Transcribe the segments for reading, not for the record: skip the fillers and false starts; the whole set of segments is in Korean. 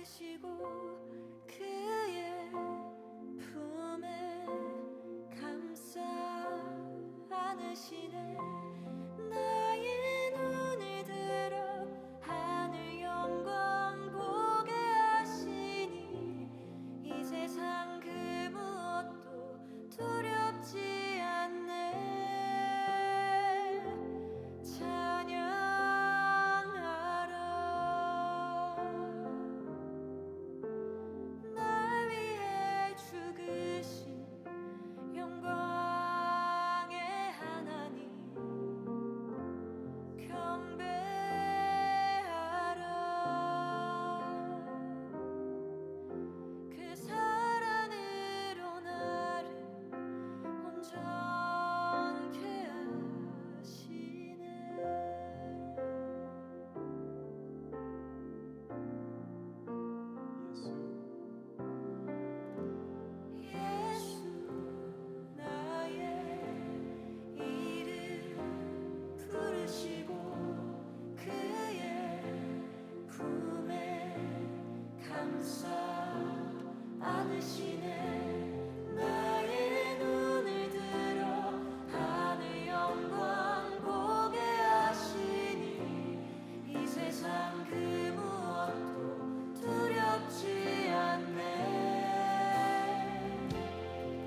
안으시고 그의 품에 감싸 안으시네. 나의 눈을 들어 하늘 영광 보게 하시니 이 세상 그 무엇도 두렵지 않네. 찬양하라. 날 위해 죽으신 영광의 하나님 경배하라. 그 사랑으로 나를 온전케 하시네. 예수 나의 이름 부르시고 그의 품에 감싸 안으시네. 나의 눈을 들어 하늘 영광 보게 하시니 이 세상 그 무엇도 두렵지 않네.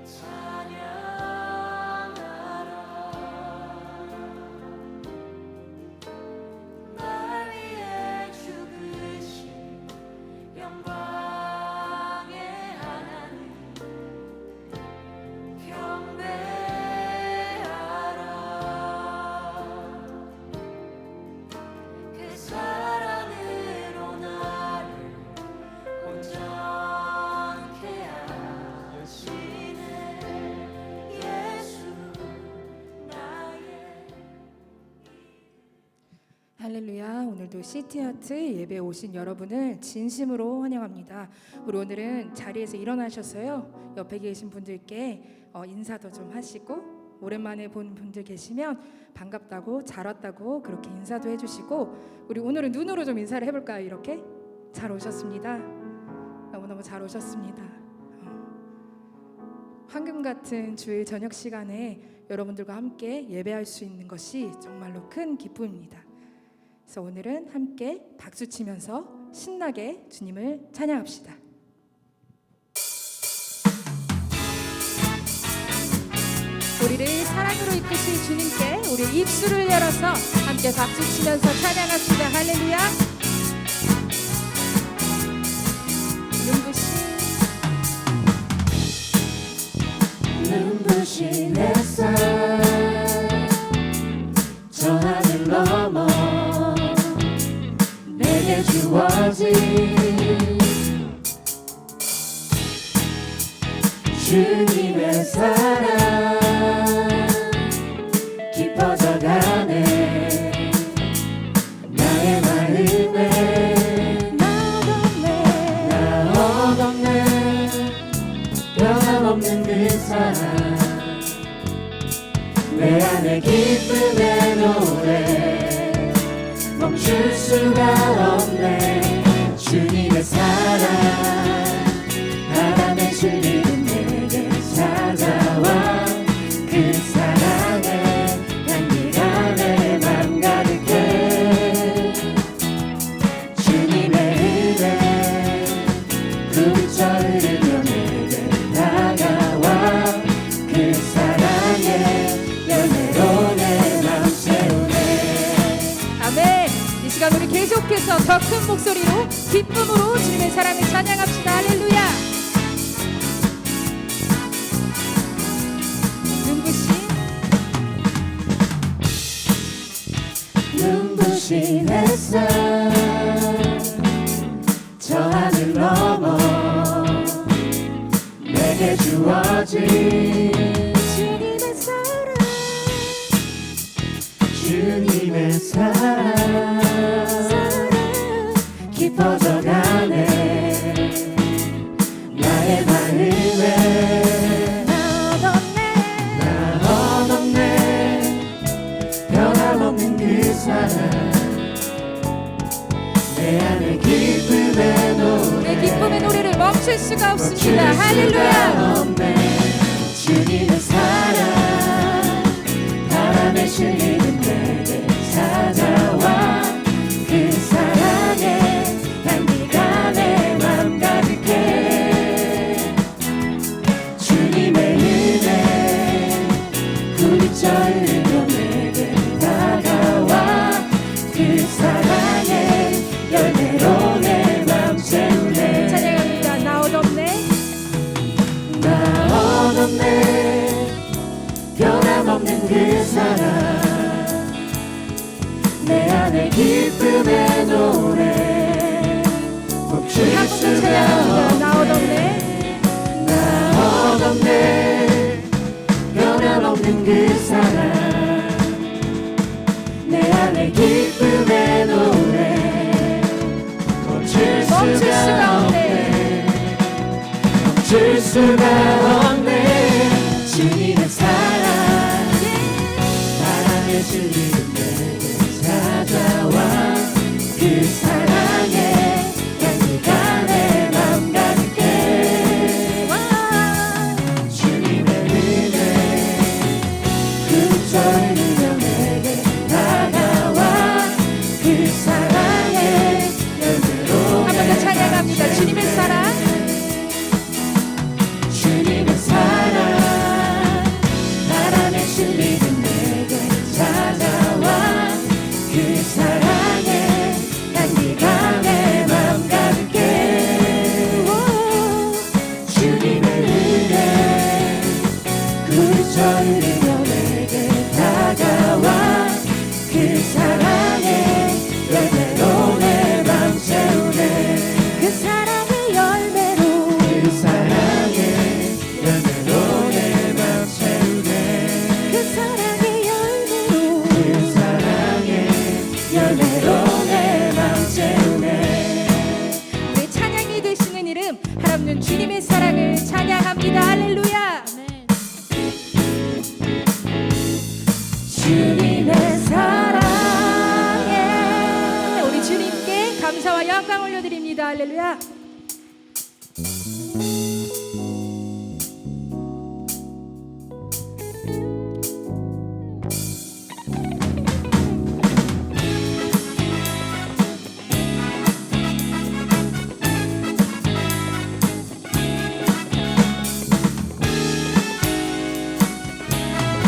찬양하라. 날 위해 죽으신 영광의 하나님 경배하라. 그 사랑으로 나를 온전케 하시네. 예수 나의 할렐루야. 오늘도 시티하트 예배에 오신 여러분을 진심으로 환영합니다. 우리 오늘은 자리에서 일어나셔서요 옆에 계신 분들께 인사도 좀 하시고, 오랜만에 본 분들 계시면 반갑다고 잘 왔다고 그렇게 인사도 해주시고, 우리 오늘은 눈으로 좀 인사를 해볼까요? 이렇게 잘 오셨습니다. 너무너무 잘 오셨습니다. 황금 같은 주일 저녁 시간에 여러분들과 함께 예배할 수 있는 것이 정말로 큰 기쁨입니다. 그래서 오늘은 함께 박수 치면서 신나게 주님을 찬양합시다. 우리를 사랑으로 이끄신 주님께 우리 입술을 열어서 함께 박수 치면서 찬양합시다. 할렐루야. 눈부신 햇살 저 하늘 넘어 내게 주어진 주님의 사랑 깊어져가네. 나의 마음에 나 얻었네. 변함없는 그 사랑 내 안에 기쁨의 노래 멈출 수가 없네. 주님의 사랑 바람에 실리는 내게 찾아와 그 사랑에 향기가 내 맘 가득해. 주님의 은혜 굴쳐 흐르며 내게 다가와 그 사랑에 열매로 내 맘 채우네. 아멘. 이 시간 우리 계속해서 더 큰 목소리로 기쁨으로 주님의 사랑을 찬양합시다. 할렐루야. 눈부신 햇살 저 하늘 넘어 내게 주어진 주님의 사랑 주님의 사랑 깊어져가네. 나의 마음에 나 얻었네. 변함없는 그 사랑 내 안에 기쁨의 노래 멈출 수가 없습니다. 할렐루야. 없네. 주님의 사랑 바람에 실리는 내게 찾아와 그 사랑에 향기가 내 맘 가득해. 주님의 은혜 부딪혀 흘리며 내게 다가와 그 사랑에 열매로 내 맘 채우네. 찬양합니다. 나 얻었네. 나 얻었네. 변함없는 그 사랑 내 안에 기쁨의 노래 멈출 한 번 더 수가 찬양합니다. 나 얻었네. 없네. 나 얻었네. 변함없는 그 사랑 내 안에 기쁨의 노래 멈출 수가 없네. 멈출 수가 없네. 주님의 사랑 바람에 실리는 내게 찾아와 그 사랑에 향기가 내 맘 가득해. 주님의 은혜 부딪혀 흘리며 내게 다가와 그 사랑에 열매로 한 번 더 찬양합니다. 주님의 사랑. 주님의 사랑 바람에 실리는 내게 찾아와 그 사랑에 향기가 내 맘 가득해. 주님의 은혜 부딪혀 흘리며 내게 다가와 그 사랑에 열매로 내 맘 채우네. 그 사랑의 열매로 그 사랑에 열매로 내 맘 채우네. 그 사랑의 열매로 그 사랑에 열매로 내 맘 채우네. 우리 찬양이 되시는 이름 하나님 주님의 사랑을 찬양합니다. 할렐루야. 주님의 사랑에 우리 주님께 감사와 영광 올려드립니다. 할렐루야.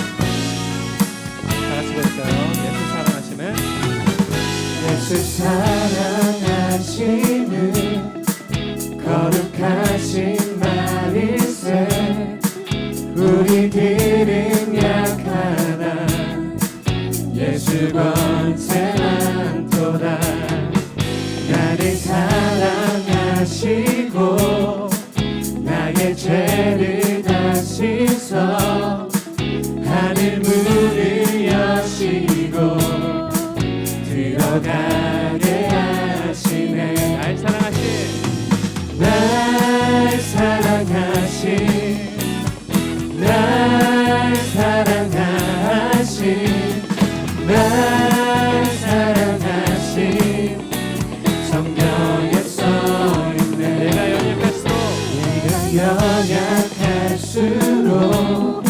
다 같이 볼까요? 예수 사랑하심을. 예수 사랑하시는 거룩하신 말일세. 우리들은 약하나 예수 권세 많도다. 나를 사랑하시고 나의 죄를 다 씻어 하늘 문을 여시고 들어가게 하시네. 날 사랑하신 날 사랑하신 날 사랑하신 날 사랑하신 성경에 써있네. 내가 연약할수록 내가 연약할수록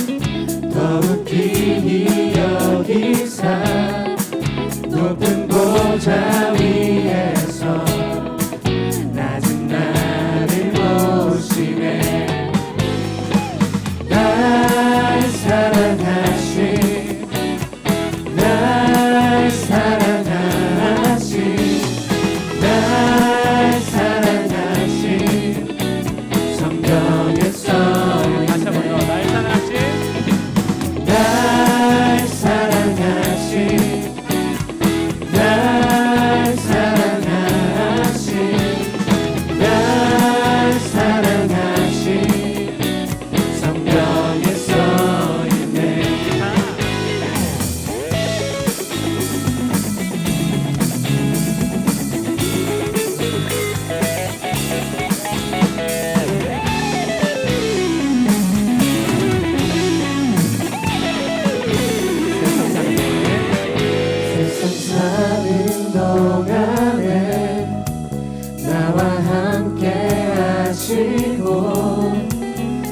가지고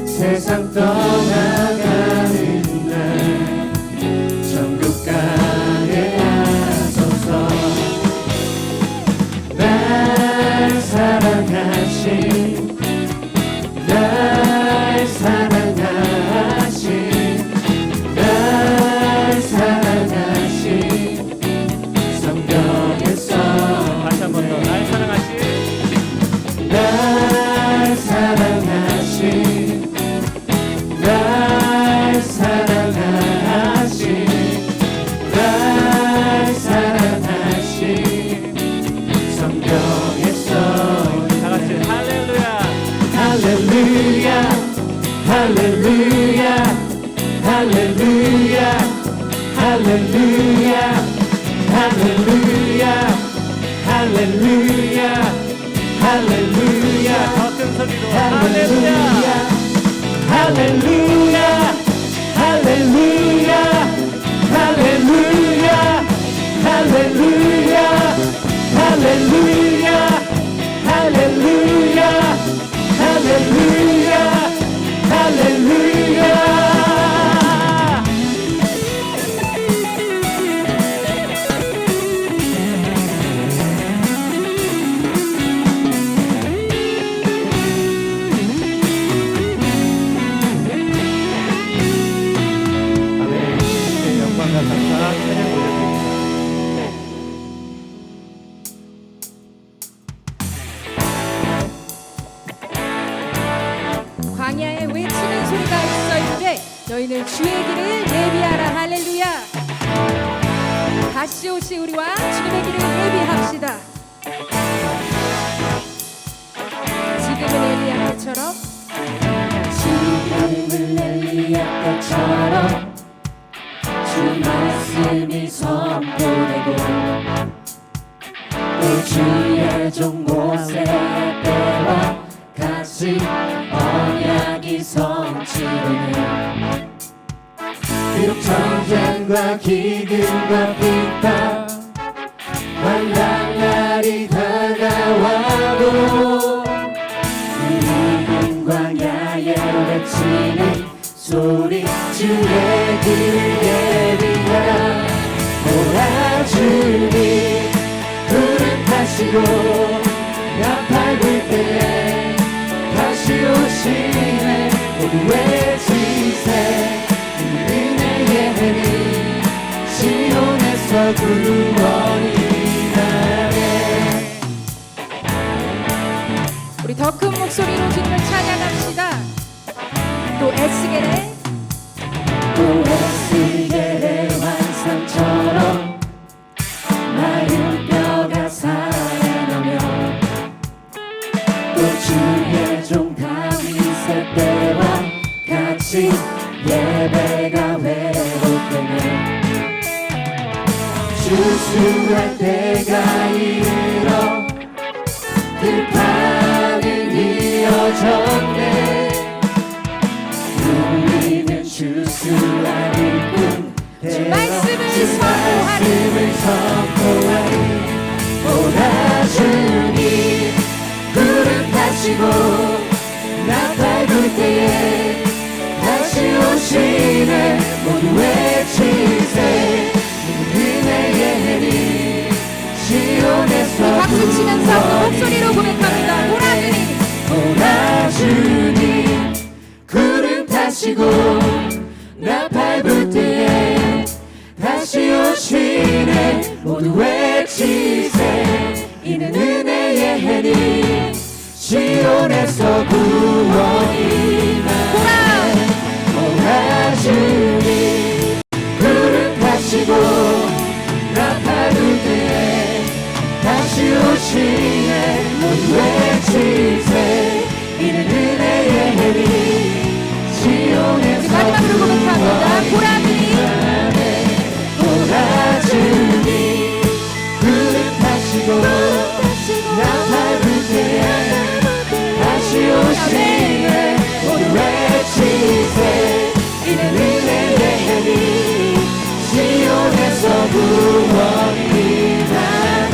세상 떠나가는 날 천국 가게 하소서. 날 사랑하신 날 사랑하신 날 사랑하신 성경에서 다시 한 번 더 날 사랑하신 날 사랑하신 날 사랑하신 날 사랑하신 성경에서 다 같이 할렐루야 할렐루야 할렐루야 할렐루야 할렐루야 할렐루야 할렐루야 할렐루야 더 큰 소리로 할렐루야 할렐루야 할렐루야 할렐루야 할렐루야 할렐루야 할렐루야 할렐루야 할렐루야. 아멘. 주의 영광과 감사 찬양 올려드립니다. 광야에 외치는 소리가 있어이르되 너희는 주의 길을 예비하라. 할렐루야. 다시 오시 우리와 주님의 길을 예비합시다. 지금은 엘리야 때처럼 지금은 엘리야 때처럼 주 말씀이 선포되고 또 주의 종 모세의 때와 같이 언약이 성취되는 비록 전쟁과 기근과 비판 환난날이 다가와도 이 광야에 외치는 소리 주의 길 예비하라. 오라 주님 불을 타시고 나 밟을 때에 다시 오시네. 모두 외치세 은혜의 해는 시온에서 구원이 나네. 우리 더 큰 목소리로 주님을 찬양합시다. 또 에스겔의 또 에스겔의 환상처럼 마른 뼈가 살아나며 또 주의 종 다윗의 때와 같이 예배가 회복되네. 주수할 때가 이르러 들판은 이어졌네. 우리는 주수할 일꾼 주 말씀을 주 말씀을 선포하리. 오라 주님 구름 타시고 나 밟을 때에 다시 오시네. 모두 외치세 은혜의 해니 시온에서 박수 치면서 그 목소리로 고백합니다. 오라 주님 오라 주님 구름 타시고 나 밟을 때에 다시 오시네. 모두 외치세 이는 은혜의 해니 시온에서 구원이 나네. 오라 주님 구름 타시고 나 밟을 때에 다시 오시네. 모두 외치세 이는 은혜의 해니 시온에서 마지막으로 고백합니다. 오라 주님 오라 주님 구름 타시고 나 밟을 때에 다시 오시네. 모두 외치세 이는 은혜의 해니 시온에서 구원이 나네.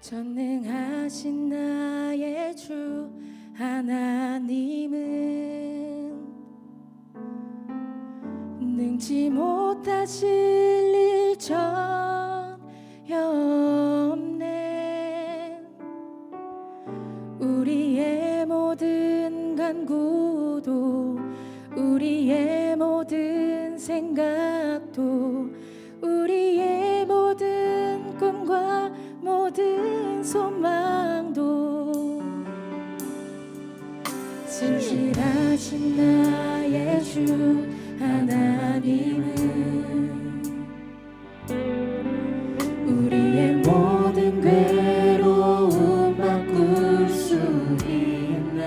전능하신 나의 주 하나님은 능지 못하실 일 전혀 없네. 우리의 모든 간구도 우리의 모든 생각도 우리의 모든 꿈과 모든 소망도 진실하신 나의 주 하나님은 우리의 모든 괴로움 바꿀 수 있네.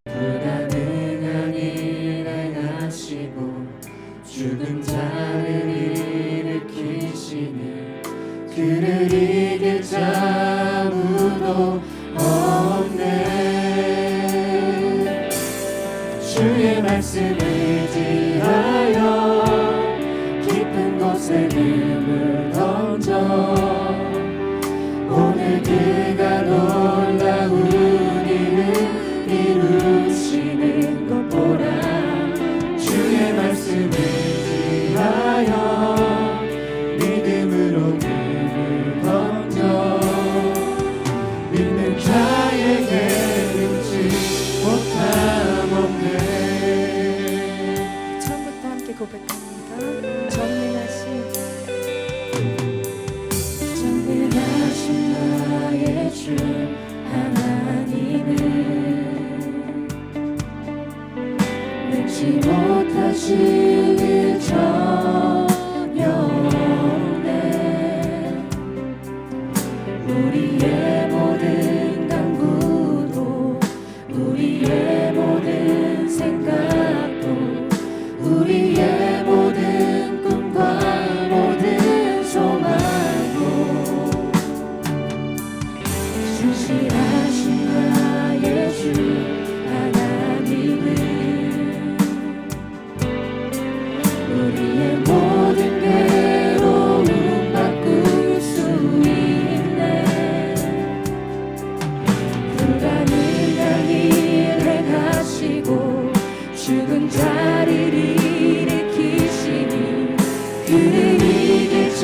불가능한 일 행하시고 죽은 자를 일으키시니 그를 이길 자 아무도 없네. 주의 말씀을 의지하여 깊은 곳에 눈을 던져 오늘 그가 놀라운 일을 이루시는 것 보라. 주의 말씀을 의지하여 믿음으로 눈을 던져 믿는 자에게 능치 못함 없네. 처음부터 함께 고백합니다. 전능하신 나의 주 하나님은 능지 못하실 일 전혀 없네. 우리의 모든 간구도 우리의 모든 생각도 우리의 모든 꿈과 모든 소망도 진실하신 나의 주 하나님은 우리의 모든 괴로움 바꿀 수 있네. 불가능한 일 행하시고 죽은 자를 일으키시니 그를 이길 자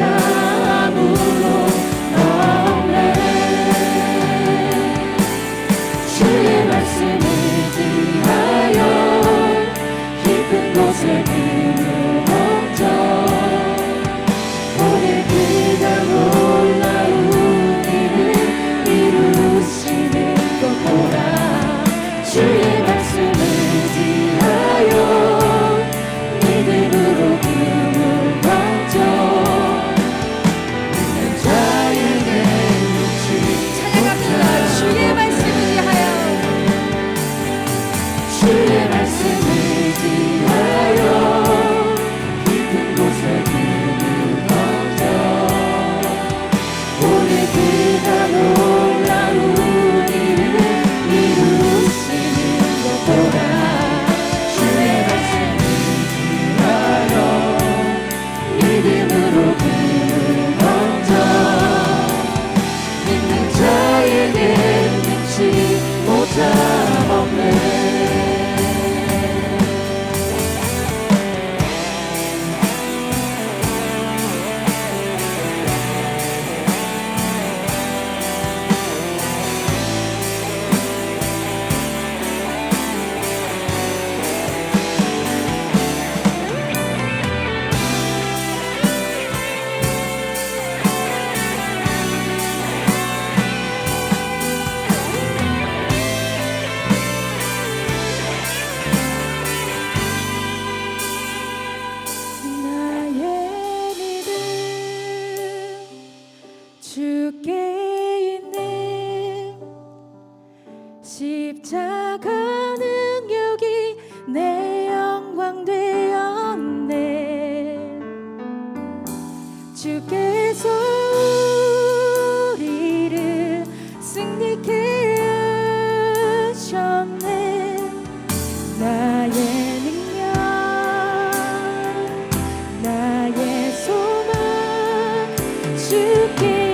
아무도 없네. 주의 말씀을 의지하여 깊은 곳에 눈을 던져 오늘 그가 놀라운 일을 이루시는 것 보라. 주의 말씀을 의지하여 믿음으로 눈을 던져 믿는 자에게 눈치 찬양합니다. 주의 말씀을 위하여 주의 말씀을 의지하여 깊은 곳에 눈을 던져 오늘 그가 놀라운 일을 이루시는 것 보라. 주의 말씀을 의지하여 믿음으로 눈을 던져 믿는 자에게 능치 못함 없네. 나의 믿음 주께 있는 십자가 능력이 내 영광 되었네. 주께서 우리를 승리케 하셨네. 나의 능력 나의 소망 주께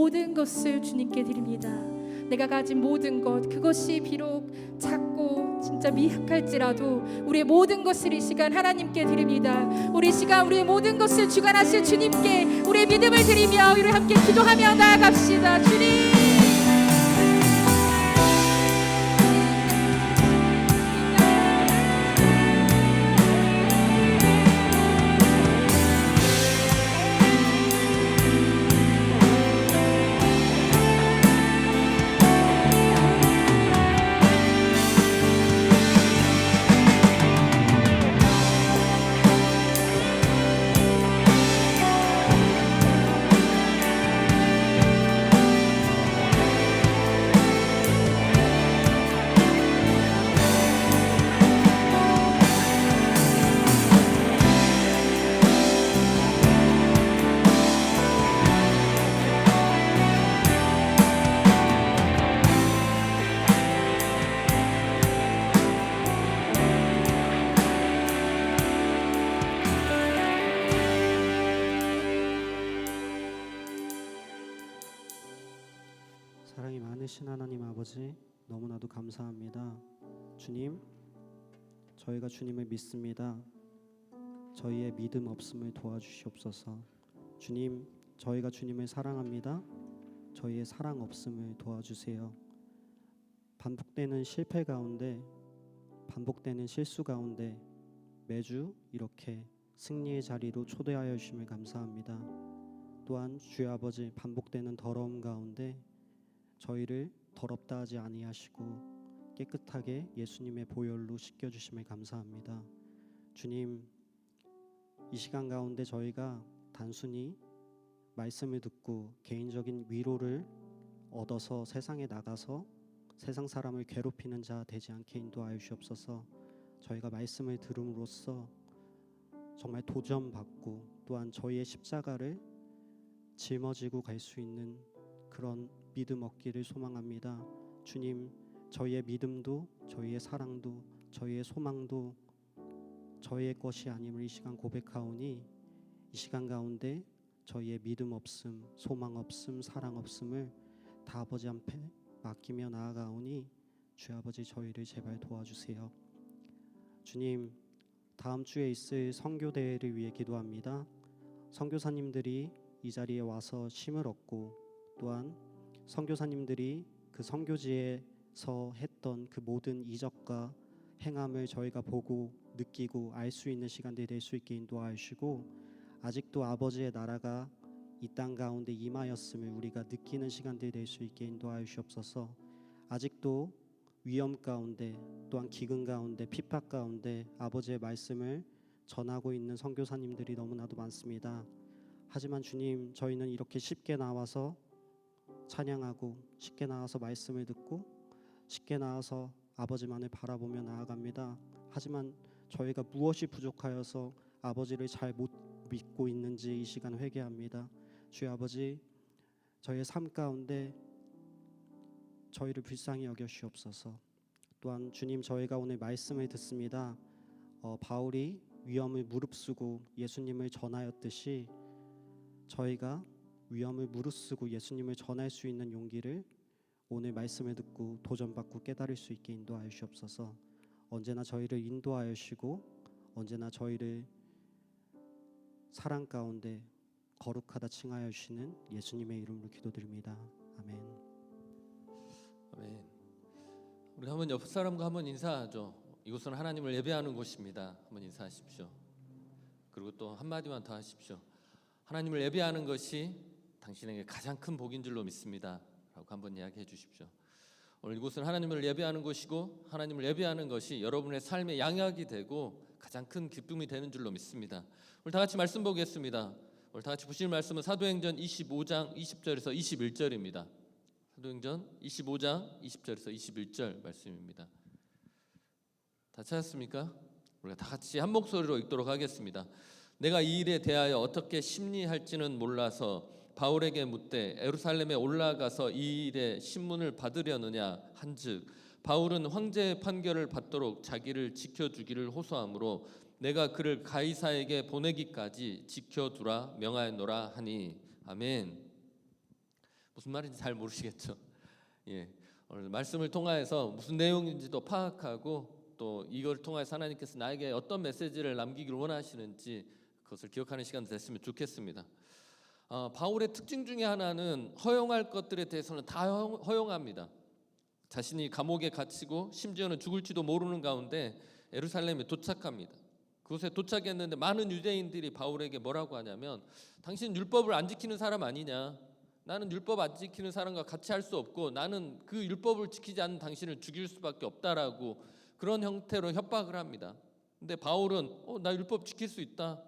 모든 것을 주님께 드립니다. 내가 가진 모든 것, 그것이 비록 작고 진짜 미약할지라도 우리의 모든 것을 이 시간 하나님께 드립니다. 우리 시간 우리의 모든 것을 주관하실 주님께 우리의 믿음을 드리며 우리 함께 기도하며 나아갑시다. 주님, 사랑이 많으신 하나님 아버지, 너무나도 감사합니다. 주님, 저희가 주님을 믿습니다. 저희의 믿음 없음을 도와주시옵소서. 주님, 저희가 주님을 사랑합니다. 저희의 사랑 없음을 도와주세요. 반복되는 실패 가운데, 반복되는 실수 가운데 매주 이렇게 승리의 자리로 초대하여 주심을 감사합니다. 또한 주의 아버지, 반복되는 더러움 가운데 저희를 더럽다 하지 아니하시고 깨끗하게 예수님의 보혈로 씻겨주심을 감사합니다. 주님, 이 시간 가운데 저희가 단순히 말씀을 듣고 개인적인 위로를 얻어서 세상에 나가서 세상 사람을 괴롭히는 자 되지 않게 인도하여 주옵소서. 저희가 말씀을 들음으로써 정말 도전받고 또한 저희의 십자가를 짊어지고 갈 수 있는 그런 믿음 얻기를 소망합니다. 주님, 저희의 믿음도 저희의 사랑도 저희의 소망도 저희의 것이 아님을 이 시간 고백하오니 이 시간 가운데 저희의 믿음 없음, 소망 없음, 사랑 없음을 다 아버지 앞에 맡기며 나아가오니 주 아버지 저희를 제발 도와주세요. 주님, 다음 주에 있을 선교 대회를 위해 기도합니다. 선교사님들이 이 자리에 와서 쉼을 얻고 또한 선교사님들이 그 선교지에서 했던 그 모든 이적과 행함을 저희가 보고 느끼고 알 수 있는 시간들이 될 수 있게 인도하여 주시고, 아직도 아버지의 나라가 이 땅 가운데 임하였음을 우리가 느끼는 시간들이 될 수 있게 인도하여 주옵소서. 아직도 위험 가운데 또한 기근 가운데 핍박 가운데 아버지의 말씀을 전하고 있는 선교사님들이 너무나도 많습니다. 하지만 주님, 저희는 이렇게 쉽게 나와서 찬양하고 쉽게 나와서 말씀을 듣고 쉽게 나와서 아버지만을 바라보며 나아갑니다. 하지만 저희가 무엇이 부족하여서 아버지를 잘 못 믿고 있는지 이 시간 회개합니다. 주의 아버지, 저희의 삶 가운데 저희를 불쌍히 여겨주옵소서. 또한 주님, 저희가 오늘 말씀을 듣습니다. 바울이 위험을 무릅쓰고 예수님을 전하였듯이 저희가 위험을 무릅쓰고 예수님을 전할 수 있는 용기를 오늘 말씀을 듣고 도전받고 깨달을 수 있게 인도하여 주옵소서. 언제나 저희를 인도하여 주시고 언제나 저희를 사랑 가운데 거룩하다 칭하여 주시는 예수님의 이름으로 기도드립니다. 아멘. 아멘. 우리 한번 옆 사람과 한번 인사하죠. 이곳은 하나님을 예배하는 곳입니다. 한번 인사하십시오. 그리고 또 한마디만 더 하십시오. 하나님을 예배하는 것이 당신에게 가장 큰 복인 줄로 믿습니다 라고 한번 이야기해 주십시오. 오늘 이곳은 하나님을 예배하는 곳이고 하나님을 예배하는 것이 여러분의 삶의 양약이 되고 가장 큰 기쁨이 되는 줄로 믿습니다. 오늘 다 같이 말씀 보겠습니다. 오늘 다 같이 보실 말씀은 사도행전 25장 20절에서 21절입니다. 사도행전 25장 20절에서 21절 말씀입니다. 다 찾았습니까? 우리가 다 같이 한 목소리로 읽도록 하겠습니다. 내가 이 일에 대하여 어떻게 심리할지는 몰라서 바울에게 묻되 예루살렘에 올라가서 이 일의 신문을 받으려느냐 한즉 바울은 황제의 판결을 받도록 자기를 지켜주기를 호소하므로 내가 그를 가이사에게 보내기까지 지켜두라 명하였노라 하니. 아멘. 무슨 말인지 잘 모르시겠죠. 예, 오늘 말씀을 통하여서 무슨 내용인지도 파악하고 또 이걸 통해서 하나님께서 나에게 어떤 메시지를 남기기를 원하시는지 그것을 기억하는 시간 됐으면 좋겠습니다. 바울의 특징 중에 하나는 허용할 것들에 대해서는 다 허용합니다. 자신이 감옥에 갇히고 심지어는 죽을지도 모르는 가운데 예루살렘에 도착합니다. 그곳에 도착했는데 많은 유대인들이 바울에게 뭐라고 하냐면, 당신 율법을 안 지키는 사람 아니냐, 나는 율법 안 지키는 사람과 같이 할 수 없고 나는 그 율법을 지키지 않는 당신을 죽일 수밖에 없다라고 그런 형태로 협박을 합니다. 근데 바울은 나 율법 지킬 수 있다,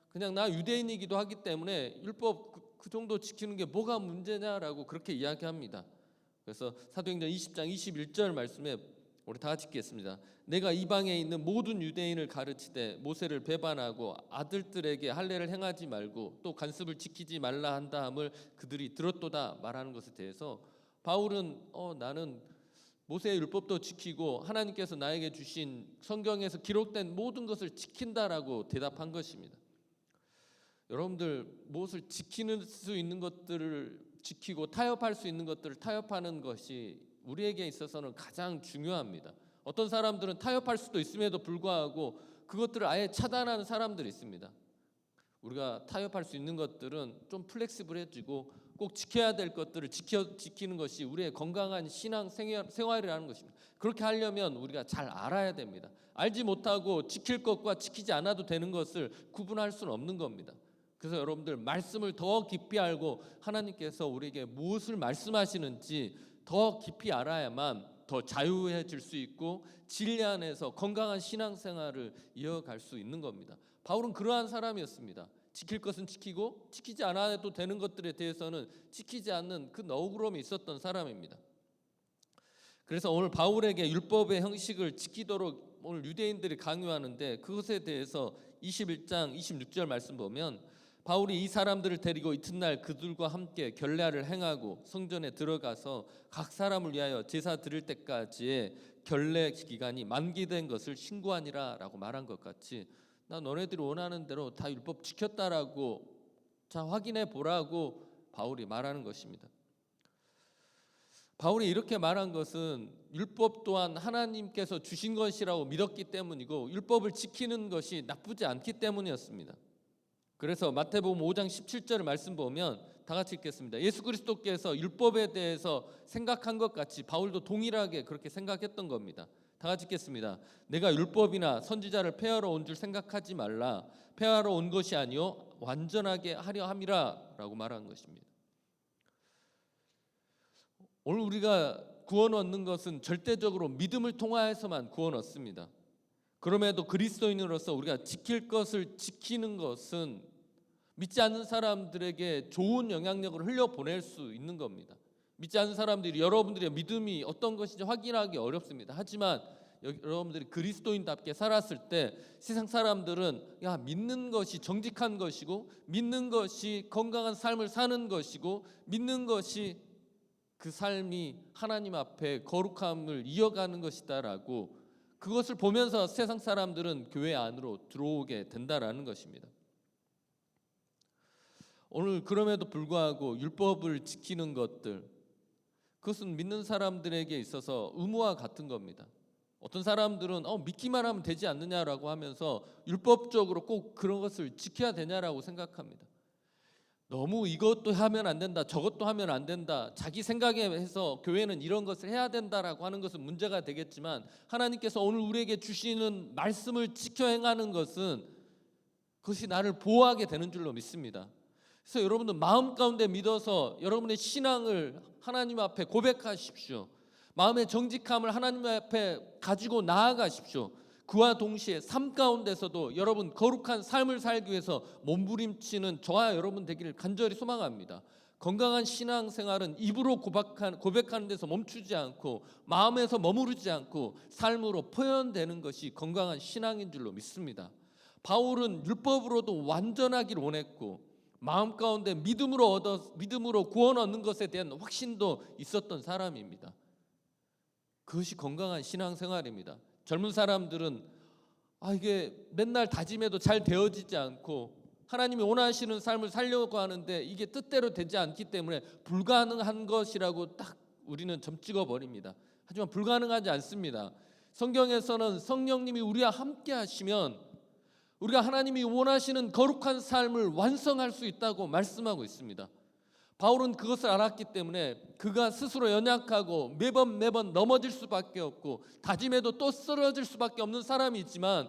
그냥 나 유대인이기도 하기 때문에 율법 그 정도 지키는 게 뭐가 문제냐라고 그렇게 이야기합니다. 그래서 사도행전 20장 21절 말씀에 우리 다 같이 읽겠습니다. 내가 이방에 있는 모든 유대인을 가르치되 모세를 배반하고 아들들에게 할례를 행하지 말고 또 간습을 지키지 말라 한다 함을 그들이 들었도다 말하는 것에 대해서 바울은 나는 모세의 율법도 지키고 하나님께서 나에게 주신 성경에서 기록된 모든 것을 지킨다라고 대답한 것입니다. 여러분들, 무엇을 지키는 수 있는 것들을 지키고 타협할 수 있는 것들을 타협하는 것이 우리에게 있어서는 가장 중요합니다. 어떤 사람들은 타협할 수도 있음에도 불구하고 그것들을 아예 차단하는 사람들이 있습니다. 우리가 타협할 수 있는 것들은 좀 플렉시블해지고 꼭 지켜야 될 것들을 지키는 것이 우리의 건강한 신앙 생활이라는 것입니다. 그렇게 하려면 우리가 잘 알아야 됩니다. 알지 못하고 지킬 것과 지키지 않아도 되는 것을 구분할 수는 없는 겁니다. 그래서 여러분들, 말씀을 더 깊이 알고 하나님께서 우리에게 무엇을 말씀하시는지 더 깊이 알아야만 더 자유해질 수 있고 진리 안에서 건강한 신앙생활을 이어갈 수 있는 겁니다. 바울은 그러한 사람이었습니다. 지킬 것은 지키고 지키지 않아도 되는 것들에 대해서는 지키지 않는 그 너그러움이 있었던 사람입니다. 그래서 오늘 바울에게 율법의 형식을 지키도록 오늘 유대인들이 강요하는데, 그것에 대해서 21장 26절 말씀 보면 바울이 이 사람들을 데리고 이튿날 그들과 함께 결례를 행하고 성전에 들어가서 각 사람을 위하여 제사 드릴 때까지의 결례 기간이 만기된 것을 신고하니라 라고 말한 것 같이, 나 너네들이 원하는 대로 다 율법 지켰다라고 자 확인해 보라고 바울이 말하는 것입니다. 바울이 이렇게 말한 것은 율법 또한 하나님께서 주신 것이라고 믿었기 때문이고 율법을 지키는 것이 나쁘지 않기 때문이었습니다. 그래서 마태복음 5장 17절 말씀 보면 다 같이 읽겠습니다. 예수 그리스도께서 율법에 대해서 생각한 것 같이 바울도 동일하게 그렇게 생각했던 겁니다. 다 같이 읽겠습니다. 내가 율법이나 선지자를 폐하러 온 줄 생각하지 말라. 폐하러 온 것이 아니요 완전하게 하려 함이라 라고 말한 것입니다. 오늘 우리가 구원 얻는 것은 절대적으로 믿음을 통하여서만 구원 얻습니다. 그럼에도 그리스도인으로서 우리가 지킬 것을 지키는 것은 믿지 않는 사람들에게 좋은 영향력을 흘려보낼 수 있는 겁니다. 믿지 않는 사람들이 여러분들의 믿음이 어떤 것인지 확인하기 어렵습니다. 하지만 여러분들이 그리스도인답게 살았을 때 세상 사람들은 믿는 것이 정직한 것이고 믿는 것이 건강한 삶을 사는 것이고 믿는 것이 그 삶이 하나님 앞에 거룩함을 이어가는 것이다라고 그것을 보면서 세상 사람들은 교회 안으로 들어오게 된다라는 것입니다. 오늘 그럼에도 불구하고 율법을 지키는 것들, 그것은 믿는 사람들에게 있어서 의무와 같은 겁니다. 어떤 사람들은 믿기만 하면 되지 않느냐라고 하면서 율법적으로 꼭 그런 것을 지켜야 되냐라고 생각합니다. 너무 이것도 하면 안 된다, 저것도 하면 안 된다, 자기 생각에 해서 교회는 이런 것을 해야 된다라고 하는 것은 문제가 되겠지만, 하나님께서 오늘 우리에게 주시는 말씀을 지켜 행하는 것은 그것이 나를 보호하게 되는 줄로 믿습니다. 그래서 여러분들 마음 가운데 믿어서 여러분의 신앙을 하나님 앞에 고백하십시오. 마음의 정직함을 하나님 앞에 가지고 나아가십시오. 그와 동시에 삶 가운데서도 여러분 거룩한 삶을 살기 위해서 몸부림치는 저와 여러분 되기를 간절히 소망합니다. 건강한 신앙생활은 입으로 고백하는 데서 멈추지 않고 마음에서 머무르지 않고 삶으로 표현되는 것이 건강한 신앙인 줄로 믿습니다. 바울은 율법으로도 완전하기를 원했고 마음 가운데 믿음으로 구원 얻는 것에 대한 확신도 있었던 사람입니다. 그것이 건강한 신앙생활입니다. 젊은 사람들은 이게 맨날 다짐해도 잘 되어지지 않고 하나님이 원하시는 삶을 살려고 하는데 이게 뜻대로 되지 않기 때문에 불가능한 것이라고 딱 우리는 점 찍어 버립니다. 하지만 불가능하지 않습니다. 성경에서는 성령님이 우리와 함께 하시면 우리가 하나님이 원하시는 거룩한 삶을 완성할 수 있다고 말씀하고 있습니다. 바울은 그것을 알았기 때문에 그가 스스로 연약하고 매번 넘어질 수밖에 없고 다짐해도 또 쓰러질 수밖에 없는 사람이지만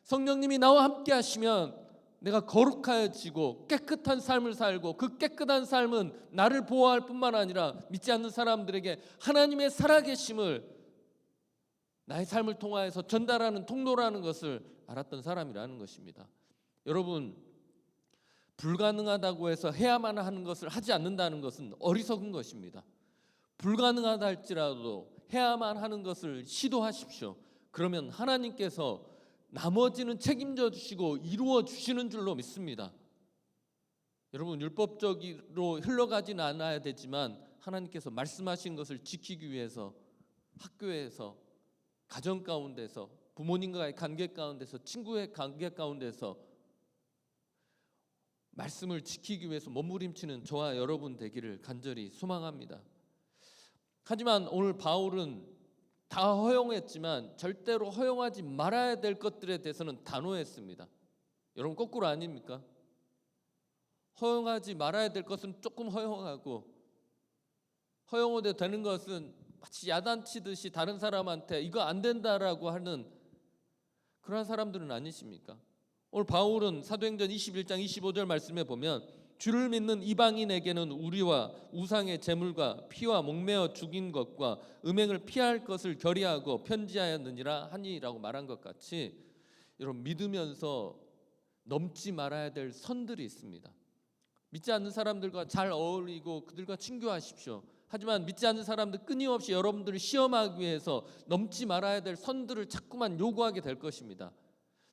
성령님이 나와 함께 하시면 내가 거룩해지고 깨끗한 삶을 살고 그 깨끗한 삶은 나를 보호할 뿐만 아니라 믿지 않는 사람들에게 하나님의 살아계심을 나의 삶을 통하여서 전달하는 통로라는 것을 알았던 사람이라는 것입니다. 여러분, 불가능하다고 해서 해야만 하는 것을 하지 않는다는 것은 어리석은 것입니다. 불가능하다 할지라도 해야만 하는 것을 시도하십시오. 그러면 하나님께서 나머지는 책임져 주시고 이루어 주시는 줄로 믿습니다. 여러분, 율법적으로 흘러가지는 않아야 되지만 하나님께서 말씀하신 것을 지키기 위해서 학교에서, 가정 가운데서, 부모님과의 관계 가운데서, 친구의 관계 가운데서 말씀을 지키기 위해서 몸부림치는 저와 여러분 되기를 간절히 소망합니다. 하지만 오늘 바울은 다 허용했지만 절대로 허용하지 말아야 될 것들에 대해서는 단호했습니다. 여러분, 거꾸로 아닙니까? 허용하지 말아야 될 것은 조금 허용하고 허용해도 되는 것은 마치 야단치듯이 다른 사람한테 이거 안 된다라고 하는 그런 사람들은 아니십니까? 오늘 바울은 사도행전 21장 25절 말씀에 보면 주를 믿는 이방인에게는 우리와 우상의 제물과 피와 목매어 죽인 것과 음행을 피할 것을 결의하고 편지하였느니라 하니라고 말한 것 같이 여러분, 믿으면서 넘지 말아야 될 선들이 있습니다. 믿지 않는 사람들과 잘 어울리고 그들과 친교하십시오. 하지만 믿지 않는 사람들 끊임없이 여러분들을 시험하기 위해서 넘지 말아야 될 선들을 자꾸만 요구하게 될 것입니다.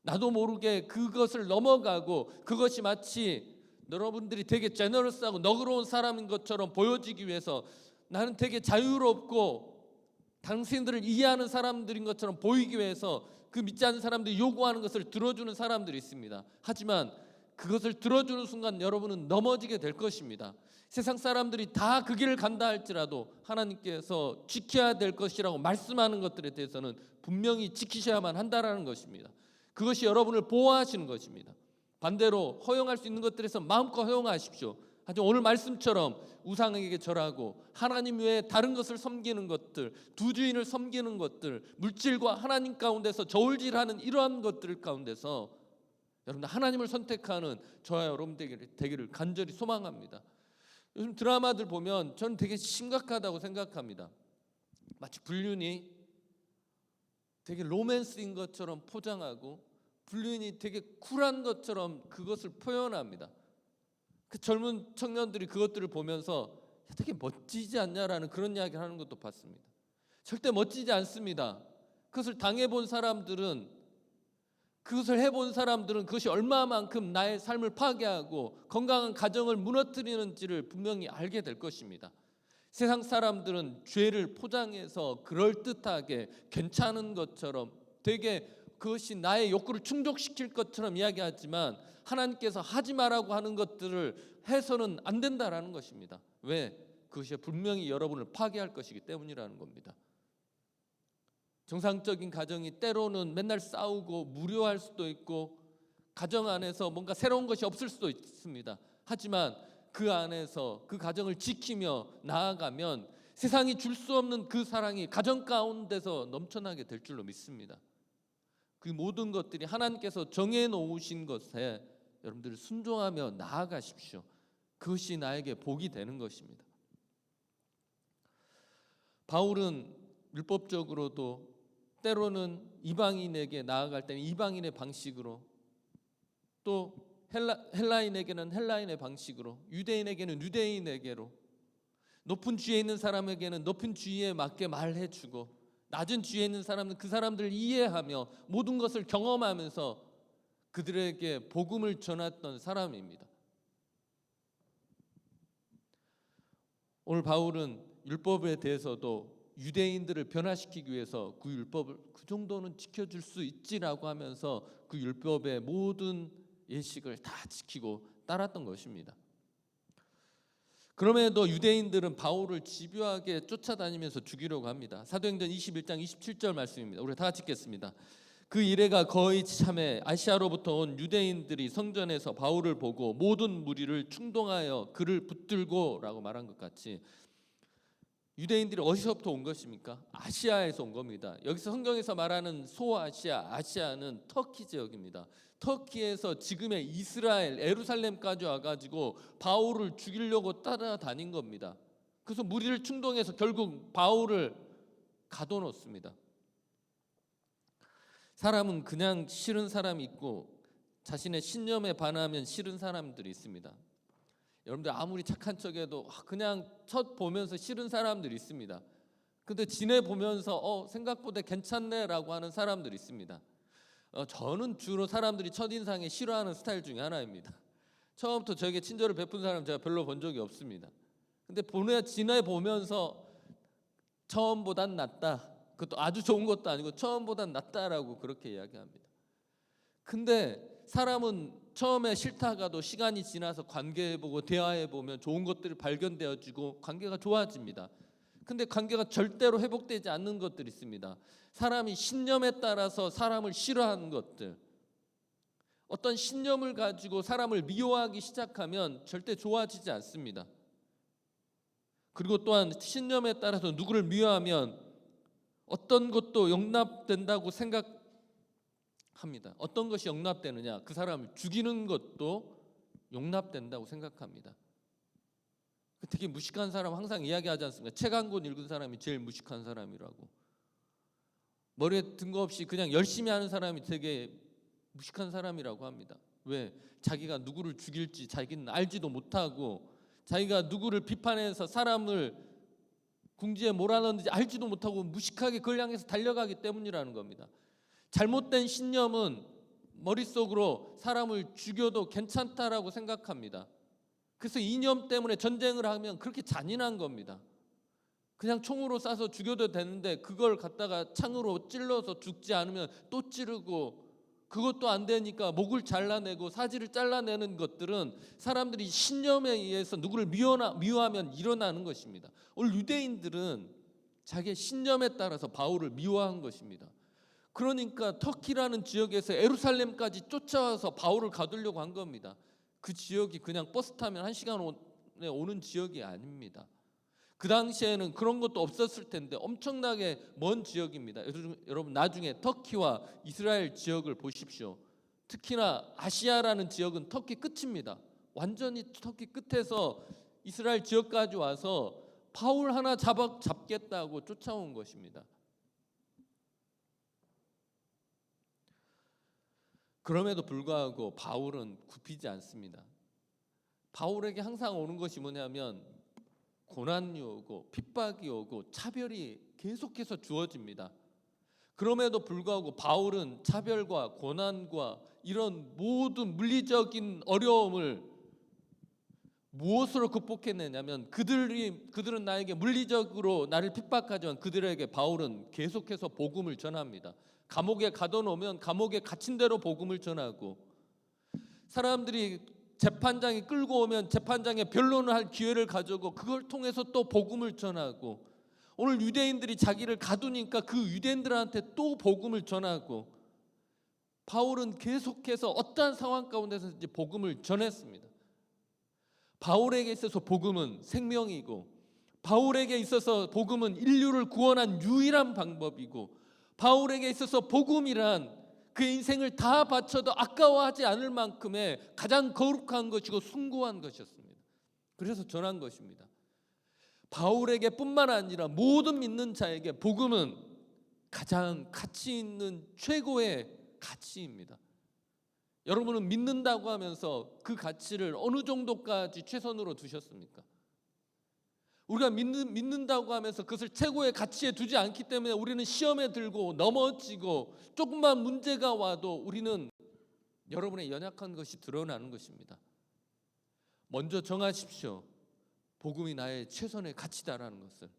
나도 모르게 그것을 넘어가고 그것이 마치 여러분들이 되게 제너러스하고 너그러운 사람인 것처럼 보여지기 위해서 나는 되게 자유롭고 당신들을 이해하는 사람들인 것처럼 보이기 위해서 그 믿지 않는 사람들이 요구하는 것을 들어주는 사람들이 있습니다. 하지만 그것을 들어주는 순간 여러분은 넘어지게 될 것입니다. 세상 사람들이 다 그 길을 간다 할지라도 하나님께서 지켜야 될 것이라고 말씀하는 것들에 대해서는 분명히 지키셔야만 한다라는 것입니다. 그것이 여러분을 보호하시는 것입니다. 반대로 허용할 수 있는 것들에서 마음껏 허용하십시오. 하지만 오늘 말씀처럼 우상에게 절하고 하나님 외에 다른 것을 섬기는 것들, 두 주인을 섬기는 것들, 물질과 하나님 가운데서 저울질하는 이러한 것들 가운데서 여러분들 하나님을 선택하는 저와 여러분 되기를 간절히 소망합니다. 요즘 드라마들 보면 저는 되게 심각하다고 생각합니다. 마치 불륜이 되게 로맨스인 것처럼 포장하고 불륜이 되게 쿨한 것처럼 그것을 표현합니다. 그 젊은 청년들이 그것들을 보면서 되게 멋지지 않냐라는 그런 이야기를 하는 것도 봤습니다. 절대 멋지지 않습니다. 그것을 당해본 사람들은, 그것을 해본 사람들은 그것이 얼마만큼 나의 삶을 파괴하고 건강한 가정을 무너뜨리는지를 분명히 알게 될 것입니다. 세상 사람들은 죄를 포장해서 그럴듯하게 괜찮은 것처럼 되게 그것이 나의 욕구를 충족시킬 것처럼 이야기하지만 하나님께서 하지 말라고 하는 것들을 해서는 안 된다라는 것입니다. 왜? 그것이 분명히 여러분을 파괴할 것이기 때문이라는 겁니다. 정상적인 가정이 때로는 맨날 싸우고 무료할 수도 있고 가정 안에서 뭔가 새로운 것이 없을 수도 있습니다. 하지만 그 안에서 그 가정을 지키며 나아가면 세상이 줄 수 없는 그 사랑이 가정 가운데서 넘쳐나게 될 줄로 믿습니다. 그 모든 것들이 하나님께서 정해놓으신 것에 여러분들이 순종하며 나아가십시오. 그것이 나에게 복이 되는 것입니다. 바울은 율법적으로도 때로는 이방인에게 나아갈 때는 이방인의 방식으로, 또 헬라인에게는 헬라인의 방식으로, 유대인에게는 유대인에게로, 높은 지위에 있는 사람에게는 높은 지위에 맞게 말해주고 낮은 지위에 있는 사람은 그 사람들을 이해하며 모든 것을 경험하면서 그들에게 복음을 전했던 사람입니다. 오늘 바울은 율법에 대해서도 유대인들을 변화시키기 위해서 그 율법을 그 정도는 지켜줄 수 있지라고 하면서 그 율법의 모든 예식을 다 지키고 따랐던 것입니다. 그럼에도 유대인들은 바울을 집요하게 쫓아다니면서 죽이려고 합니다. 사도행전 21장 27절 말씀입니다. 우리 다 같이 읽겠습니다. 그 이래가 거의 참에 아시아로부터 온 유대인들이 성전에서 바울을 보고 모든 무리를 충동하여 그를 붙들고라고 말한 것 같이, 유대인들이 어디서부터 온 것입니까? 아시아에서 온 겁니다. 여기서 성경에서 말하는 소아시아, 아시아는 터키 지역입니다. 터키에서 지금의 이스라엘, 예루살렘까지 와가지고 바울을 죽이려고 따라다닌 겁니다. 그래서 무리를 충동해서 결국 바울을 가둬놓습니다. 사람은 그냥 싫은 사람이 있고 자신의 신념에 반하면 싫은 사람들이 있습니다. 여러분들 아무리 착한 척해도 그냥 첫 보면서 싫은 사람들이 있습니다. 근데 지내보면서 생각보다 괜찮네라고 하는 사람들이 있습니다. 저는 주로 사람들이 첫인상에 싫어하는 스타일 중에 하나입니다. 처음부터 저에게 친절을 베푼 사람 제가 별로 본 적이 없습니다. 근데 지내보면서 처음보단 낫다, 그것도 아주 좋은 것도 아니고 처음보단 낫다라고 그렇게 이야기합니다. 근데 사람은 처음에 싫다가도 시간이 지나서 관계해보고 대화해보면 좋은 것들이 발견되어지고 관계가 좋아집니다. 근데 관계가 절대로 회복되지 않는 것들이 있습니다. 사람이 신념에 따라서 사람을 싫어하는 것들, 어떤 신념을 가지고 사람을 미워하기 시작하면 절대 좋아지지 않습니다. 그리고 또한 신념에 따라서 누구를 미워하면 어떤 것도 용납된다고 생각합니다. 어떤 것이 용납되느냐? 그 사람을 죽이는 것도 용납된다고 생각합니다. 되게 무식한 사람 항상 이야기하지 않습니까? 책 한 권 읽은 사람이 제일 무식한 사람이라고. 머리에 든 거 없이 그냥 열심히 하는 사람이 되게 무식한 사람이라고 합니다. 왜? 자기가 누구를 죽일지 자기는 알지도 못하고, 자기가 누구를 비판해서 사람을 궁지에 몰아넣는지 알지도 못하고 무식하게 그걸 향해서 달려가기 때문이라는 겁니다. 잘못된 신념은 머릿속으로 사람을 죽여도 괜찮다라고 생각합니다. 그래서 이념 때문에 전쟁을 하면 그렇게 잔인한 겁니다. 그냥 총으로 쏴서 죽여도 되는데 그걸 갖다가 창으로 찔러서 죽지 않으면 또 찌르고, 그것도 안 되니까 목을 잘라내고 사지를 잘라내는 것들은 사람들이 신념에 의해서 누구를 미워하면 일어나는 것입니다. 오늘 유대인들은 자기의 신념에 따라서 바울을 미워한 것입니다. 그러니까 터키라는 지역에서 예루살렘까지 쫓아와서 바울을 가두려고 한 겁니다. 그 지역이 그냥 버스 타면 1시간에 오는 지역이 아닙니다. 그 당시에는 그런 것도 없었을 텐데 엄청나게 먼 지역입니다. 여러분 나중에 터키와 이스라엘 지역을 보십시오. 특히나 아시아라는 지역은 터키 끝입니다. 완전히 터키 끝에서 이스라엘 지역까지 와서 바울 하나 잡겠다고 쫓아온 것입니다. 그럼에도 불구하고 바울은 굽히지 않습니다. 바울에게 항상 오는 것이 뭐냐면 고난이 오고 핍박이 오고 차별이 계속해서 주어집니다. 그럼에도 불구하고 바울은 차별과 고난과 이런 모든 물리적인 어려움을 무엇으로 극복해내냐면, 그들은 나에게 물리적으로 나를 핍박하지만 그들에게 바울은 계속해서 복음을 전합니다. 감옥에 가둬놓으면 감옥에 갇힌 대로 복음을 전하고, 사람들이 재판장이 끌고 오면 재판장에 변론을 할 기회를 가지고 그걸 통해서 또 복음을 전하고, 오늘 유대인들이 자기를 가두니까 그 유대인들한테 또 복음을 전하고, 바울은 계속해서 어떠한 상황 가운데서든지 복음을 전했습니다. 바울에게 있어서 복음은 생명이고, 바울에게 있어서 복음은 인류를 구원한 유일한 방법이고, 바울에게 있어서 복음이란 그 인생을 다 바쳐도 아까워하지 않을 만큼의 가장 거룩한 것이고 숭고한 것이었습니다. 그래서 전한 것입니다. 바울에게 뿐만 아니라 모든 믿는 자에게 복음은 가장 가치 있는 최고의 가치입니다. 여러분은 믿는다고 하면서 그 가치를 어느 정도까지 최선으로 두셨습니까? 우리가 믿는다고 하면서 그것을 최고의 가치에 두지 않기 때문에 우리는 시험에 들고 넘어지고, 조금만 문제가 와도 우리는 여러분의 연약한 것이 드러나는 것입니다. 먼저 정하십시오. 복음이 나의 최선의 가치다라는 것을.